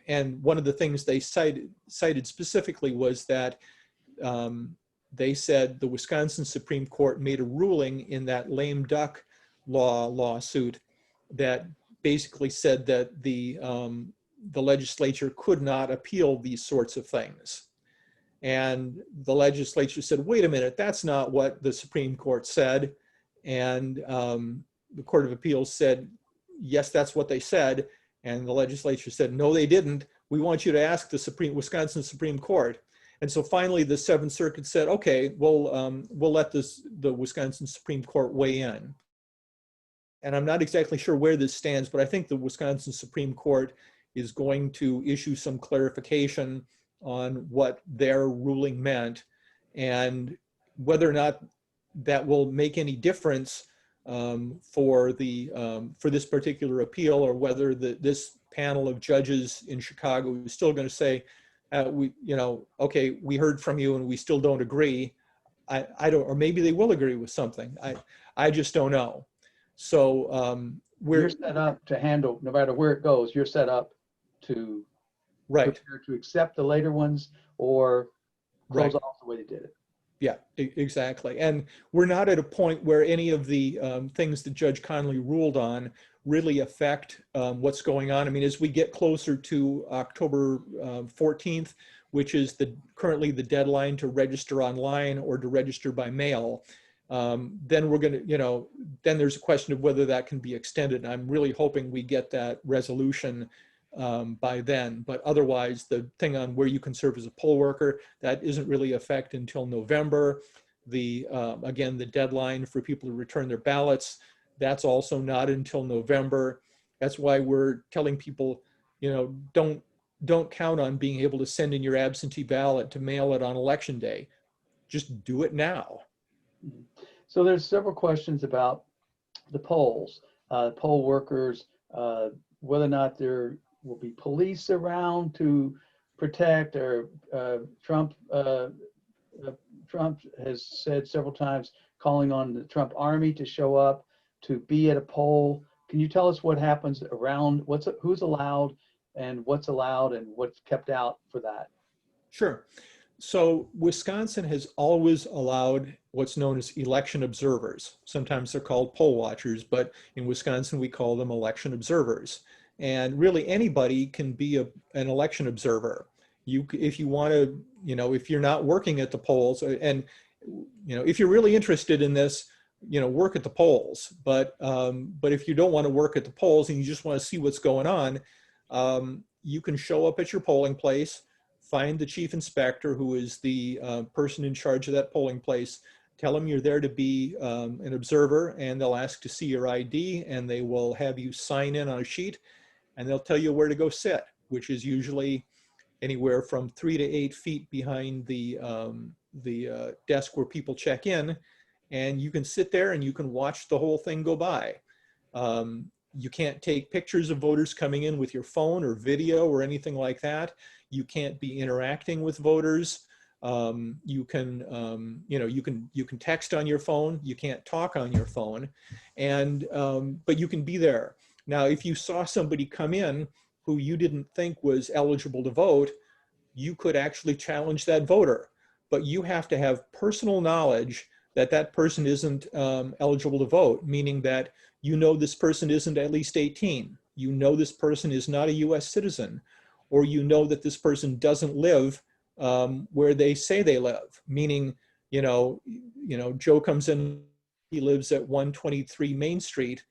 and one of the things they cited specifically was that they said the Wisconsin Supreme Court made a ruling in that lame duck lawsuit that basically said that the legislature could not appeal these sorts of things. And the legislature said, wait a minute, that's not what the Supreme Court said. And the Court of Appeals said, yes, that's what they said. And the legislature said, no, they didn't. We want you to ask the Wisconsin Supreme Court. And so finally, the 7th Circuit said, okay, we'll let the Wisconsin Supreme Court weigh in. And I'm not exactly sure where this stands, but I think the Wisconsin Supreme Court is going to issue some clarification on what their ruling meant and whether or not that will make any difference for this particular appeal, or whether this panel of judges in Chicago is still going to say, okay, we heard from you and we still don't agree. I don't, or maybe they will agree with something. I just don't know. So you're set up to handle, no matter where it goes, you're set up to right prepare to accept the later ones, or close Right. off the way they did it. Yeah, exactly. And we're not at a point where any of the things that Judge Conley ruled on really affect what's going on. I mean, as we get closer to October 14th, which is currently the deadline to register online or to register by mail, then we're going to, then there's a question of whether that can be extended. And I'm really hoping we get that resolution by then. But otherwise, the thing on where you can serve as a poll worker, that isn't really effect until November. Again, the deadline for people to return their ballots, that's also not until November. That's why we're telling people, don't count on being able to send in your absentee ballot to mail it on election day. Just do it now. So there's several questions about the polls, poll workers, whether or not there will be police around to protect, or Trump has said several times, calling on the Trump army to show up to be at a poll. Can you tell us what happens around, who's allowed and what's kept out for that? Sure. So Wisconsin has always allowed what's known as election observers. Sometimes they're called poll watchers, but in Wisconsin, we call them election observers. And really anybody can be an election observer. If you want to, if you're not working at the polls, and, if you're really interested in this, work at the polls. But if you don't want to work at the polls and you just want to see what's going on, you can show up at your polling place, find the chief inspector, who is the person in charge of that polling place, tell them you're there to be an observer, and they'll ask to see your ID, and they will have you sign in on a sheet, and they'll tell you where to go sit, which is usually anywhere from 3 to 8 feet behind the desk where people check in, and you can sit there and you can watch the whole thing go by. You can't take pictures of voters coming in with your phone or video or anything like that. You can't be interacting with voters. You can text on your phone. You can't talk on your phone, but you can be there. Now, if you saw somebody come in who you didn't think was eligible to vote, you could actually challenge that voter. But you have to have personal knowledge that that person isn't eligible to vote, meaning that this person isn't at least 18. This person is not a US citizen, or that this person doesn't live where they say they live, meaning, Joe comes in, he lives at 123 Main Street,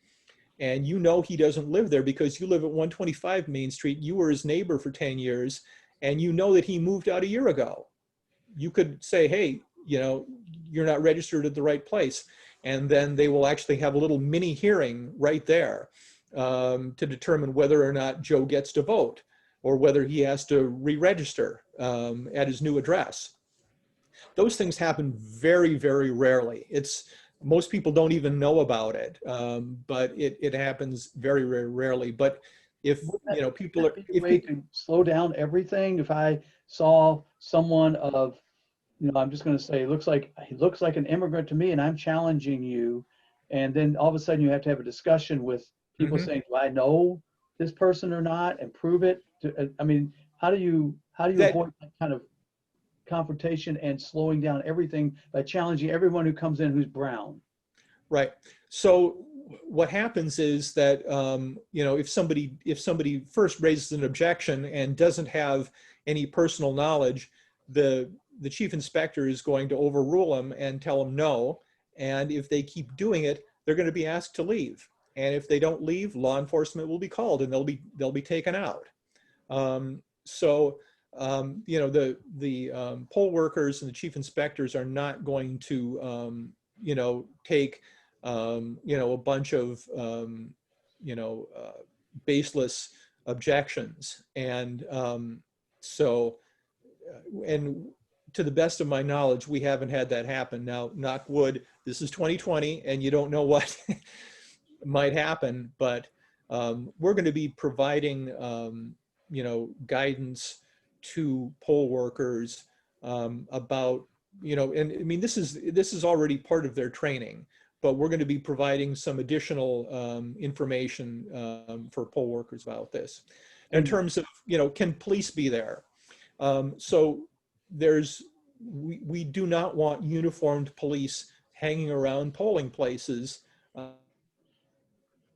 and he doesn't live there because you live at 125 Main Street. You were his neighbor for 10 years, and that he moved out a year ago. You could say, hey, you're not registered at the right place. And then they will actually have a little mini hearing right there to determine whether or not Joe gets to vote, or whether he has to re-register at his new address. Those things happen very, very rarely. Most people don't even know about it, but it happens very, very rarely. But if people are, a way to slow down everything. If I saw someone of, I'm just going to say, he looks like an immigrant to me, and I'm challenging you, and then all of a sudden you have to have a discussion with people saying, do I know this person or not, and prove it? I mean, how do you avoid that kind of confrontation and slowing down everything by challenging everyone who comes in who's brown? Right. So what happens is that if somebody first raises an objection and doesn't have any personal knowledge, the chief inspector is going to overrule them and tell them no. And if they keep doing it, they're going to be asked to leave. And if they don't leave, law enforcement will be called and they'll be taken out. The poll workers and the chief inspectors are not going to take a bunch of baseless objections. And and to the best of my knowledge, we haven't had that happen. Now, knock wood, this is 2020 and you don't know what might happen, but we're going to be providing guidance to poll workers about, and I mean, this is already part of their training, but we're going to be providing some additional information for poll workers about this. In terms of, can police be there? So there's we do not want uniformed police hanging around polling places,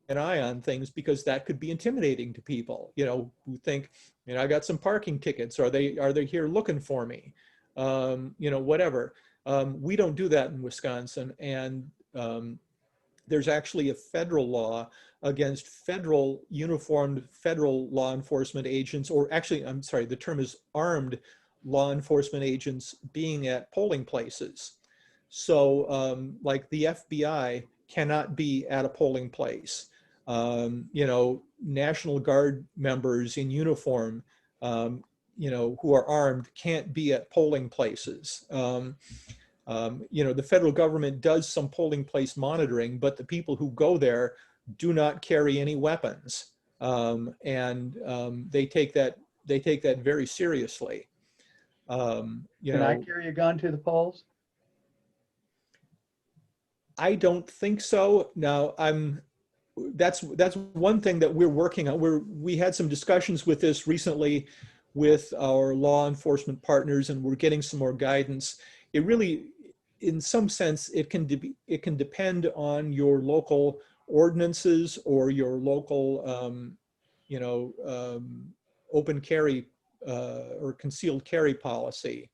an eye on things, because that could be intimidating to people, who think, I got some parking tickets. Are they here looking for me? Whatever. We don't do that in Wisconsin. And there's actually a federal law against uniformed federal law enforcement agents, or actually, I'm sorry, the term is armed law enforcement agents being at polling places. So like the FBI cannot be at a polling place. National Guard members in uniform, who are armed, can't be at polling places. The federal government does some polling place monitoring, but the people who go there do not carry any weapons, and they take that very seriously. Can I carry a gun to the polls? I don't think so. Now, that's one thing that we're working on. We had some discussions with this recently with our law enforcement partners, and we're getting some more guidance. It really, in some sense, it can depend on your local ordinances or your local, open carry or concealed carry policy.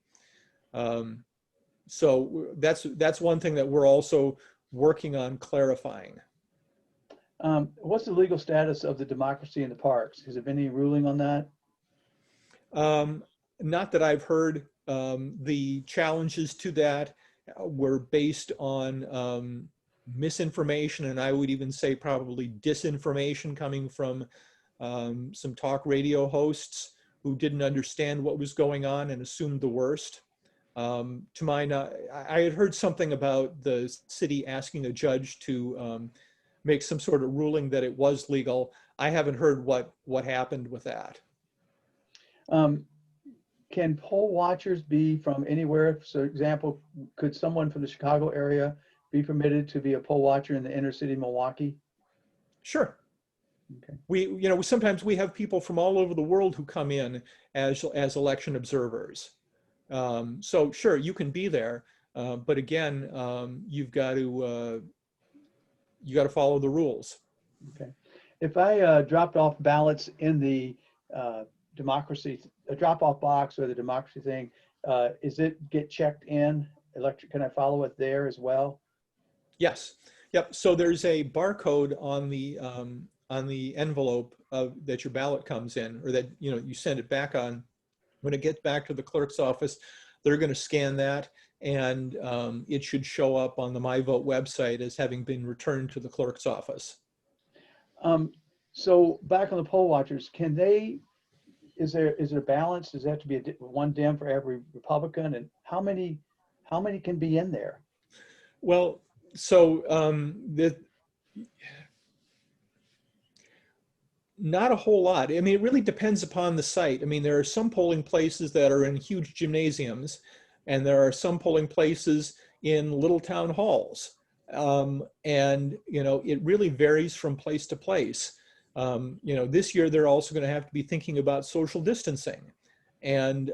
So that's one thing that we're also working on clarifying. What's the legal status of the democracy in the parks? Has there been any ruling on that? Not that I've heard. The challenges to that were based on misinformation, and I would even say probably disinformation coming from some talk radio hosts who didn't understand what was going on and assumed the worst. I had heard something about the city asking a judge to make some sort of ruling that it was legal. I haven't heard what happened with that. Can poll watchers be from anywhere? So, example, could someone from the Chicago area be permitted to be a poll watcher in the inner city Milwaukee? Sure. Okay. We sometimes we have people from all over the world who come in as election observers. So sure, you can be there, but again, you've got to follow the rules. Okay. If I dropped off ballots in the democracy, a drop-off box or the democracy thing, is it get checked in? Can I follow it there as well? Yes. Yep. So there's a barcode on the envelope that your ballot comes in, or that you send it back on. When it gets back to the clerk's office, they're going to scan that, and it should show up on the MyVote website as having been returned to the clerk's office. So back on the poll watchers, is there a balance? Does there have to be one Dem for every Republican? And how many can be in there? Well, so not a whole lot. I mean, it really depends upon the site. I mean, there are some polling places that are in huge gymnasiums, and there are some polling places in little town halls. And, it really varies from place to place. This year, they're also going to have to be thinking about social distancing and,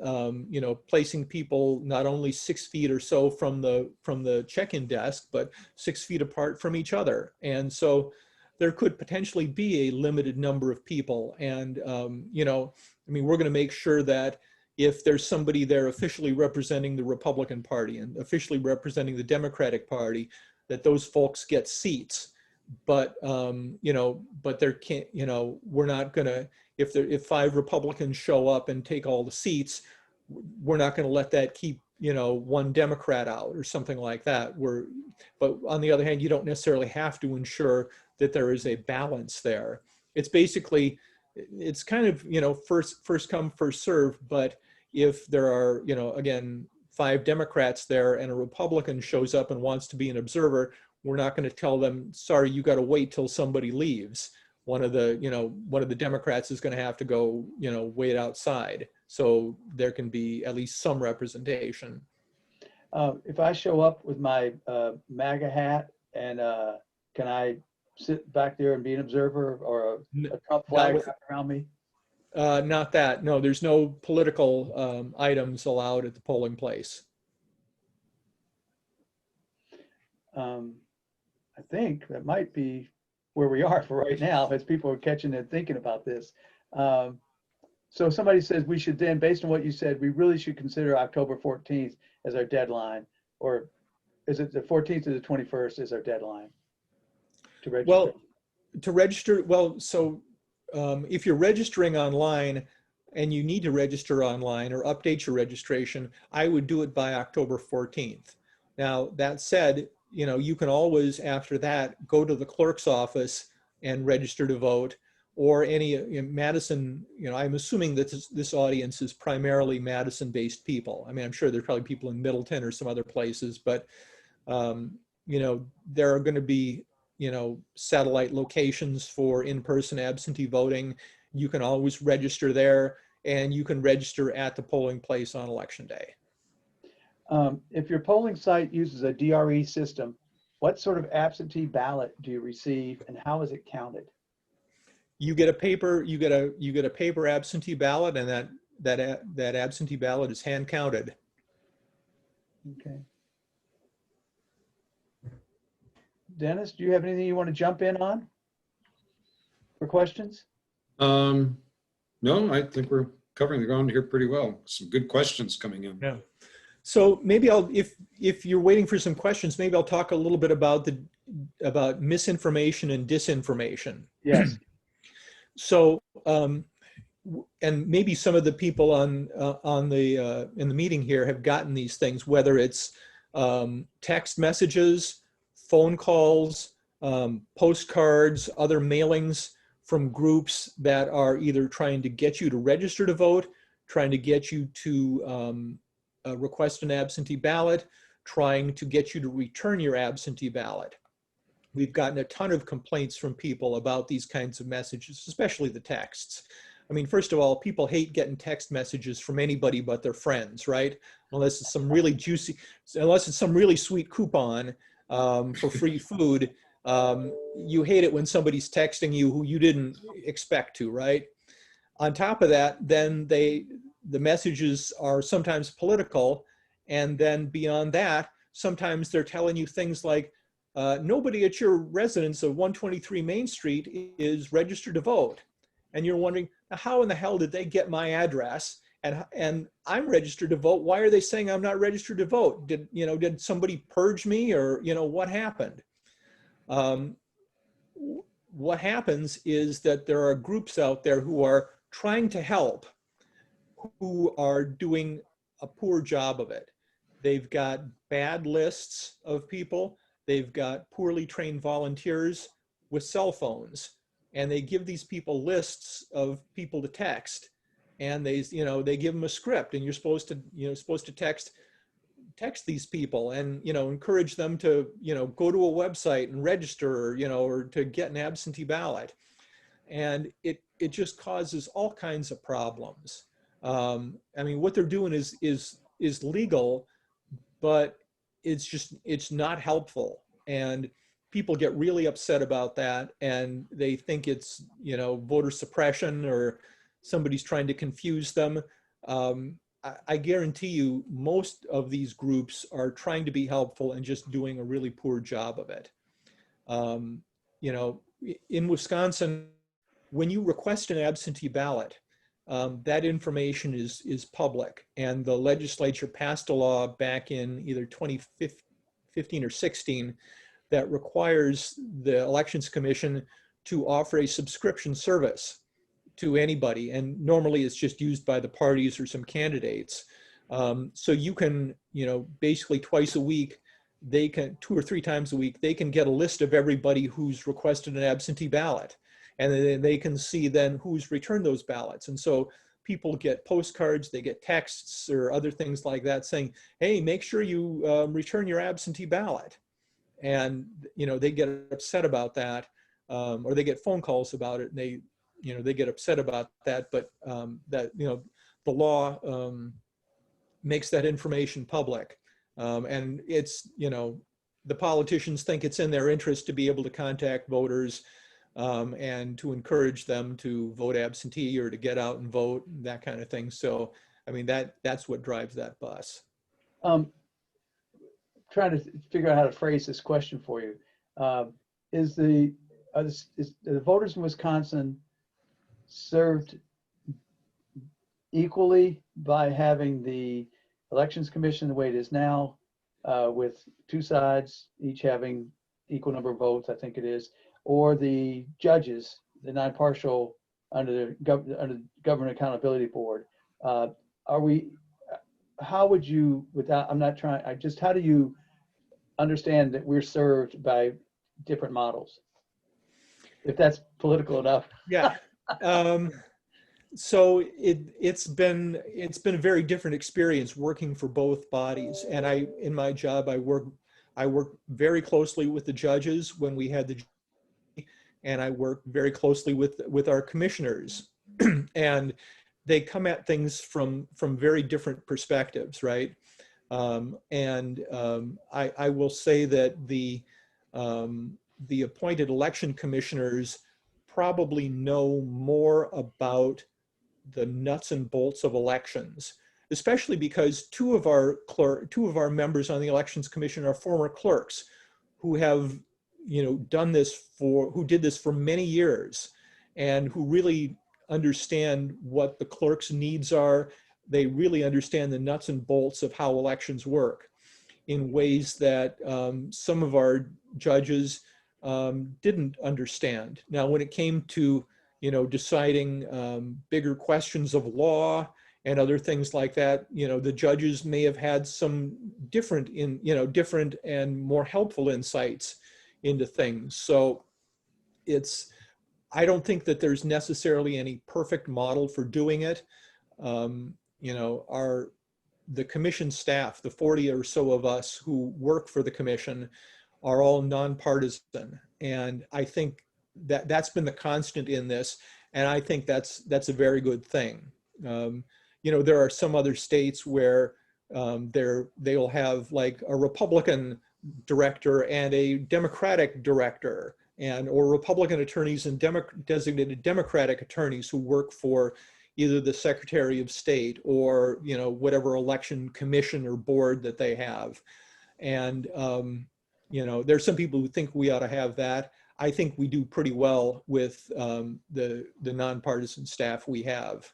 placing people not only 6 feet or so from the check-in desk, but 6 feet apart from each other. And so there could potentially be a limited number of people. And, we're going to make sure that if there's somebody there officially representing the Republican Party and officially representing the Democratic Party, that those folks get seats. But, but there can't, we're not going to, if 5 Republicans show up and take all the seats, we're not going to let that keep, one Democrat out or something like that. But on the other hand, you don't necessarily have to ensure that there is a balance there. It's basically, it's kind of, first come, first serve. But if there are, again, 5 Democrats there and a Republican shows up and wants to be an observer, we're not going to tell them, sorry, you got to wait till somebody leaves. One of the Democrats is going to have to go, wait outside. So there can be at least some representation. If I show up with my MAGA hat, and can I sit back there and be an observer, or a Trump flag wrapped around me? Not that. No, there's no political items allowed at the polling place. I think that might be where we are for right now, as people are catching and thinking about this. So somebody says we should then, based on what you said, we really should consider October 14th as our deadline, or is it the 14th or the 21st is our deadline to register? Well, to register, well, so if you're registering online and you need to register online or update your registration, I would do it by October 14th. Now, that said, you know, you can always, after that, go to the clerk's office and register to vote, or any in Madison, you know, I'm assuming that this audience is primarily Madison-based people. I mean, I'm sure there's probably people in Middleton or some other places, but, you know, there are going to be, you know, satellite locations for in-person absentee voting. You can always register there, and you can register at the polling place on election day. If your polling site uses a DRE system, what sort of absentee ballot do you receive, and how is it counted? You get a paper, you get a paper absentee ballot, and that absentee ballot is hand counted. Okay. Dennis, do you have anything you want to jump in on for questions? No, I think we're covering the ground here pretty well. Some good questions coming in. Yeah. So maybe if you're waiting for some questions, maybe I'll talk a little bit about misinformation and disinformation. Yes. So, and maybe some of the people in the meeting here have gotten these things, whether it's text messages, phone calls, postcards, other mailings from groups that are either trying to get you to register to vote, trying to get you to request an absentee ballot, trying to get you to return your absentee ballot. We've gotten a ton of complaints from people about these kinds of messages, especially the texts. I mean, first of all, people hate getting text messages from anybody but their friends, right? Unless it's some really juicy, unless it's some really sweet coupon for free food. You hate it when somebody's texting you who you didn't expect to, right? On top of that, then the messages are sometimes political. And then beyond that, sometimes they're telling you things like, nobody at your residence of 123 Main Street is registered to vote. And you're wondering, how in the hell did they get my address? And I'm registered to vote. Why are they saying I'm not registered to vote? Did somebody purge me, or, what happened? What happens is that there are groups out there who are trying to help, who are doing a poor job of it. They've got bad lists of people. They've got poorly trained volunteers with cell phones, and they give these people lists of people to text, and they give them a script, and you're supposed to text these people and, encourage them to, go to a website and register, or to get an absentee ballot. And it just causes all kinds of problems. I mean, what they're doing is legal, but it's not helpful. And people get really upset about that, and they think it's, voter suppression, or somebody's trying to confuse them. I guarantee you most of these groups are trying to be helpful and just doing a really poor job of it. In Wisconsin, when you request an absentee ballot, that information is public, and the legislature passed a law back in either 2015 or 16 that requires the Elections Commission to offer a subscription service to anybody. And normally it's just used by the parties or some candidates. So you can, basically twice a week, 2 or 3 times a week, they can get a list of everybody who's requested an absentee ballot. And then they can see then who's returned those ballots. And so people get postcards, they get texts or other things like that saying, hey, make sure you return your absentee ballot. And, they get upset about that, or they get phone calls about it, and they get upset about that. But the law makes that information public. And it's, the politicians think it's in their interest to be able to contact voters and to encourage them to vote absentee or to get out and vote, that kind of thing. So, I mean, that's what drives that bus. trying to figure out how to phrase this question for you. Is the voters in Wisconsin served equally by having the elections commission the way it is now, with two sides each having equal number of votes, I think it is, or the judges, the non-partial under the Government Accountability Board? Are we? How would you, without, I'm not trying, how do you understand that we're served by different models? If that's political enough. Yeah. So it's been a very different experience working for both bodies. And in my job, I work very closely with the judges when we had the, and I work very closely with our commissioners. And they come at things from very different perspectives, right? I will say that the appointed election commissioners probably know more about the nuts and bolts of elections, especially because two of our members on the Elections Commission are former clerks who have, who did this for many years, and who really understand what the clerk's needs are. They really understand the nuts and bolts of how elections work in ways that some of our judges didn't understand. Now, when it came to, deciding bigger questions of law and other things like that, the judges may have had some different and more helpful insights into things. So I don't think that there's necessarily any perfect model for doing it. The commission staff, the 40 or so of us who work for the commission, are all nonpartisan. And I think that that's been the constant in this. And I think that's a very good thing. There are some other states where they'll have like a Republican director and a Democratic director, or Republican attorneys and designated Democratic attorneys who work for either the Secretary of State or whatever election commission or board that they have. And there's some people who think we ought to have that. I think we do pretty well with the nonpartisan staff we have.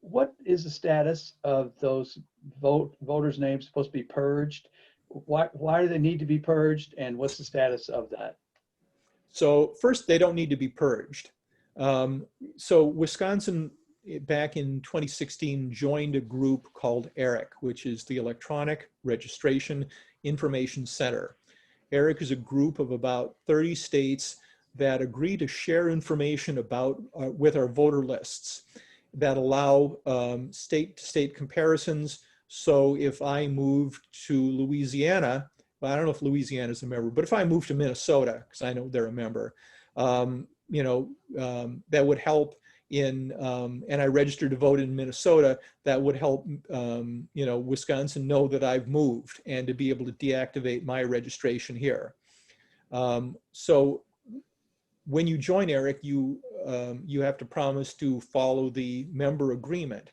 What is the status of those voters' names supposed to be purged? Why do they need to be purged, and what's the status of that? So first, they don't need to be purged. So Wisconsin, back in 2016, joined a group called ERIC, which is the Electronic Registration Information Center. ERIC is a group of about 30 states that agree to share information with our voter lists that allow state-to-state comparisons. So if I moved to Louisiana, well, I don't know if Louisiana is a member, but if I moved to Minnesota, because I know they're a member, that would help and I registered to vote in Minnesota, that would help, Wisconsin know that I've moved and to be able to deactivate my registration here. So when you join ERIC, you have to promise to follow the member agreement.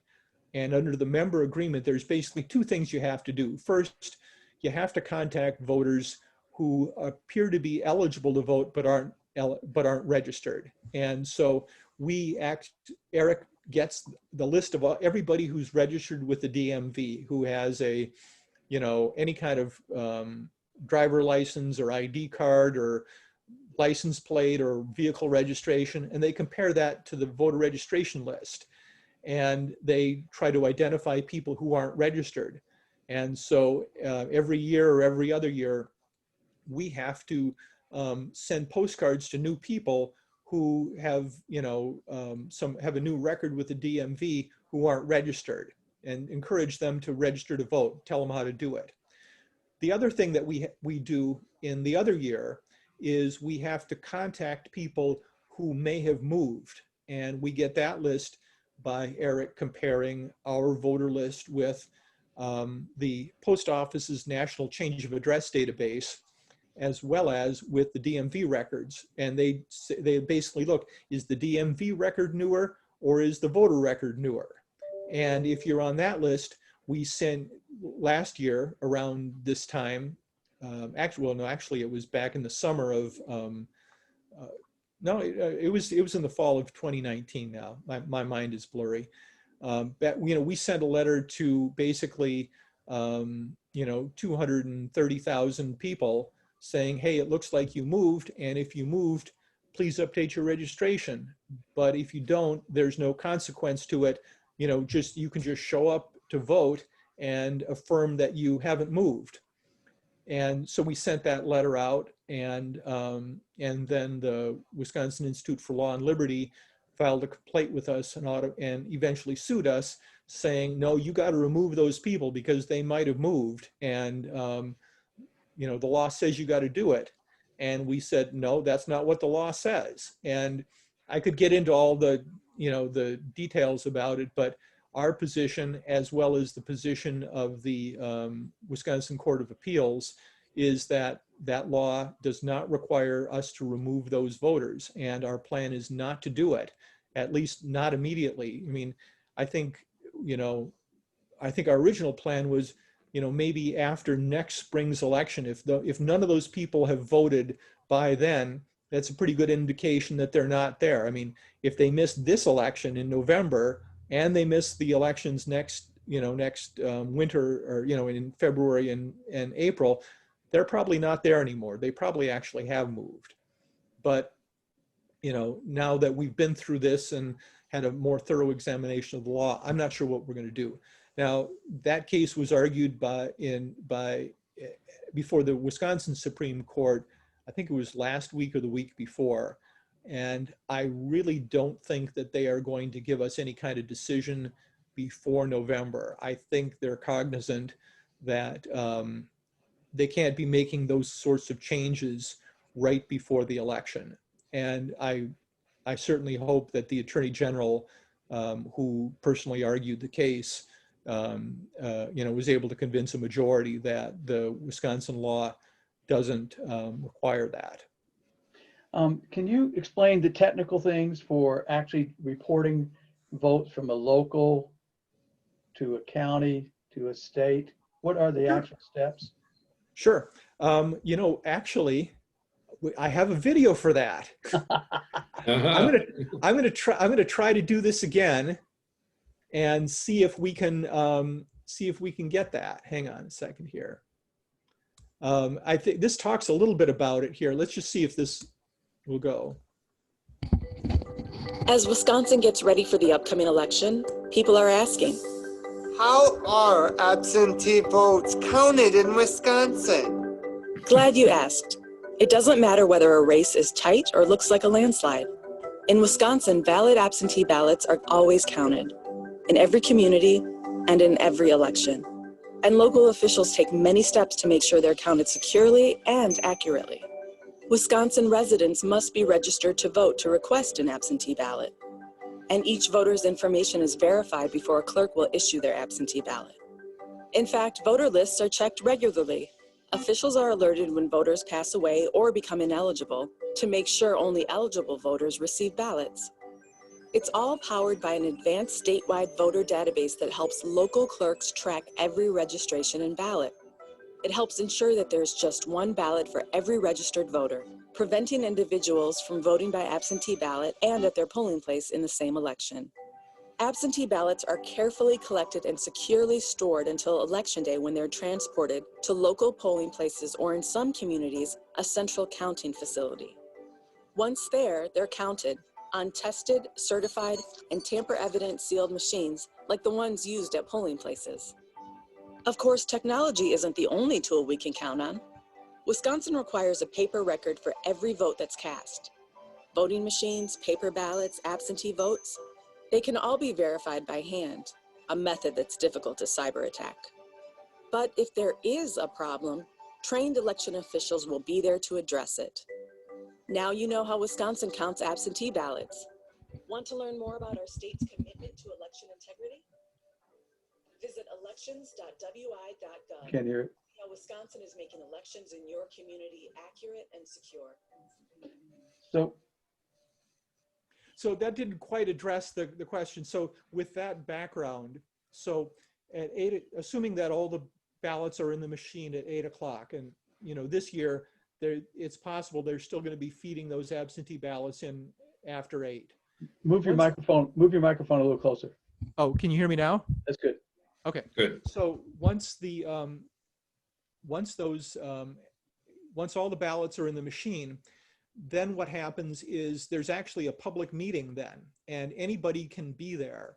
And under the member agreement, there's basically two things you have to do. First, you have to contact voters who appear to be eligible to vote but aren't registered. And so ERIC gets the list of everybody who's registered with the DMV, who has any kind of driver license or ID card or license plate or vehicle registration, and they compare that to the voter registration list. And they try to identify people who aren't registered. And so every year or every other year, we have to send postcards to new people who have, have a new record with the DMV who aren't registered, and encourage them to register to vote, tell them how to do it. The other thing that we do in the other year is we have to contact people who may have moved, and we get that list by ERIC comparing our voter list with the post office's National Change of Address database, as well as with the DMV records. And they basically look, is the DMV record newer or is the voter record newer? And if you're on that list, we send last year around this time. Actually, it was back in the summer of, it was in the fall of 2019 now. My mind is blurry. We sent a letter to basically, 230,000 people saying, hey, it looks like you moved. And if you moved, please update your registration. But if you don't, there's no consequence to it. You can just show up to vote and affirm that you haven't moved. And so we sent that letter out, and then the Wisconsin Institute for Law and Liberty filed a complaint with us and eventually sued us, saying, no, you got to remove those people because they might have moved, and the law says you got to do it. And we said, no, that's not what the law says. And I could get into all the the details about it, but our position, as well as the position of the Wisconsin Court of Appeals, is that that law does not require us to remove those voters, and our plan is not to do it, at least not immediately. I mean, I think our original plan was, maybe after next spring's election, if none of those people have voted by then, that's a pretty good indication that they're not there. I mean, if they missed this election in November, and they miss the elections next winter, or in February and April, they're probably not there anymore. They probably actually have moved. But now that we've been through this and had a more thorough examination of the law, I'm not sure what we're going to do. Now, that case was argued before the Wisconsin Supreme Court. I think it was last week or the week before. And I really don't think that they are going to give us any kind of decision before November. I think they're cognizant that they can't be making those sorts of changes right before the election. And I certainly hope that the Attorney General, who personally argued the case, was able to convince a majority that the Wisconsin law doesn't require that. Can you explain the technical things for actually reporting votes from a local to a county to a state? What are the actual steps? Sure. Actually, I have a video for that. I'm gonna try to do this again and see if we can get that. Hang on a second here. I think this talks a little bit about it here. Let's just see if this will go. As Wisconsin gets ready for the upcoming election, people are asking, how are absentee votes counted in Wisconsin? Glad you asked. It doesn't matter whether a race is tight or looks like a landslide. In Wisconsin, valid absentee ballots are always counted, in every community and in every election. And local officials take many steps to make sure they're counted securely and accurately. Wisconsin residents must be registered to vote to request an absentee ballot. And each voter's information is verified before a clerk will issue their absentee ballot. In fact, voter lists are checked regularly. Officials are alerted when voters pass away or become ineligible to make sure only eligible voters receive ballots. It's all powered by an advanced statewide voter database that helps local clerks track every registration and ballot. It helps ensure that there's just one ballot for every registered voter, preventing individuals from voting by absentee ballot and at their polling place in the same election. Absentee ballots are carefully collected and securely stored until Election Day, when they're transported to local polling places, or in some communities, a central counting facility. Once there, they're counted on tested, certified, and tamper-evident sealed machines like the ones used at polling places. Of course, technology isn't the only tool we can count on. Wisconsin requires a paper record for every vote that's cast. Voting machines, paper ballots, absentee votes, they can all be verified by hand, a method that's difficult to cyber attack. But if there is a problem, trained election officials will be there to address it. Now you know how Wisconsin counts absentee ballots. Want to learn more about our state's commitment to election integrity? Visit elections.wi.gov. Can't hear it. How Wisconsin is making elections in your community accurate and secure. So that didn't quite address the question. So with that background, so at 8, assuming that all the ballots are in the machine at 8 o'clock. And, you know, this year, it's possible they're still going to be feeding those absentee ballots in after 8. Move your microphone a little closer. Oh, can you hear me now? That's good. Okay. Good. So once all the ballots are in the machine, then what happens is there's actually a public meeting then, and anybody can be there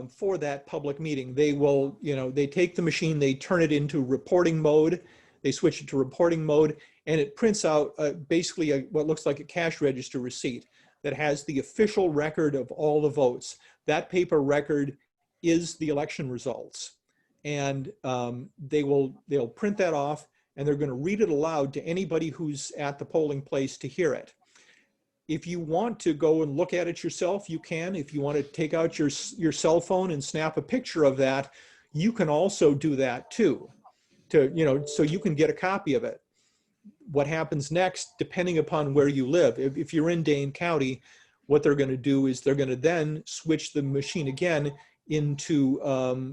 for that public meeting. They will, you know, they take the machine, they turn it into reporting mode, they switch it to reporting mode, and it prints out basically what looks like a cash register receipt that has the official record of all the votes. That paper record is the election results. And they'll print that off, and they're going to read it aloud to anybody who's at the polling place to hear it. If you want to go and look at it yourself, you can. If you want to take out your cell phone and snap a picture of that, you can also do that too, so you can get a copy of it. What happens next, depending upon where you live, if you're in Dane County, what they're going to do is they're going to then switch the machine again into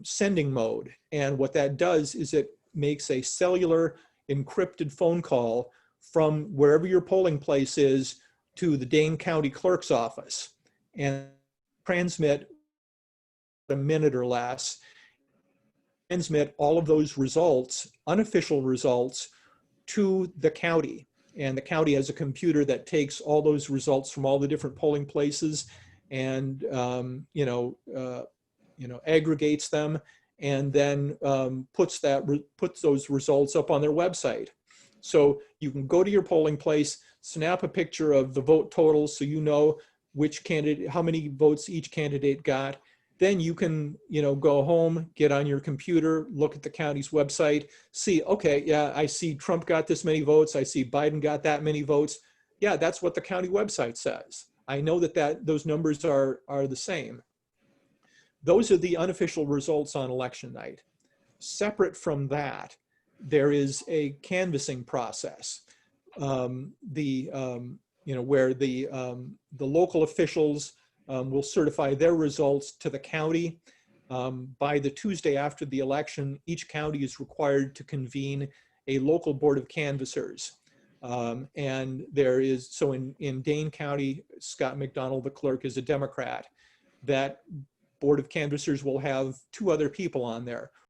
sending mode. And what that does is it makes a cellular encrypted phone call from wherever your polling place is to the Dane County Clerk's office, and transmit a minute or less, transmit all of those results, unofficial results, to the county. And the county has a computer that takes all those results from all the different polling places and aggregates them, and then puts those results up on their website. So you can go to your polling place, snap a picture of the vote totals so you know which candidate, how many votes each candidate got. Then you can, go home, get on your computer, look at the county's website, see, okay, yeah, I see Trump got this many votes. I see Biden got that many votes. Yeah, that's what the county website says. I know that those numbers are the same. Those are the unofficial results on election night. Separate from that, there is a canvassing process, where the local officials will certify their results to the county. By the Tuesday after the election, each county is required to convene a local board of canvassers. And there is, so in Dane County, Scott McDonald, the clerk, is a Democrat. That board of canvassers will have 2 other people on there.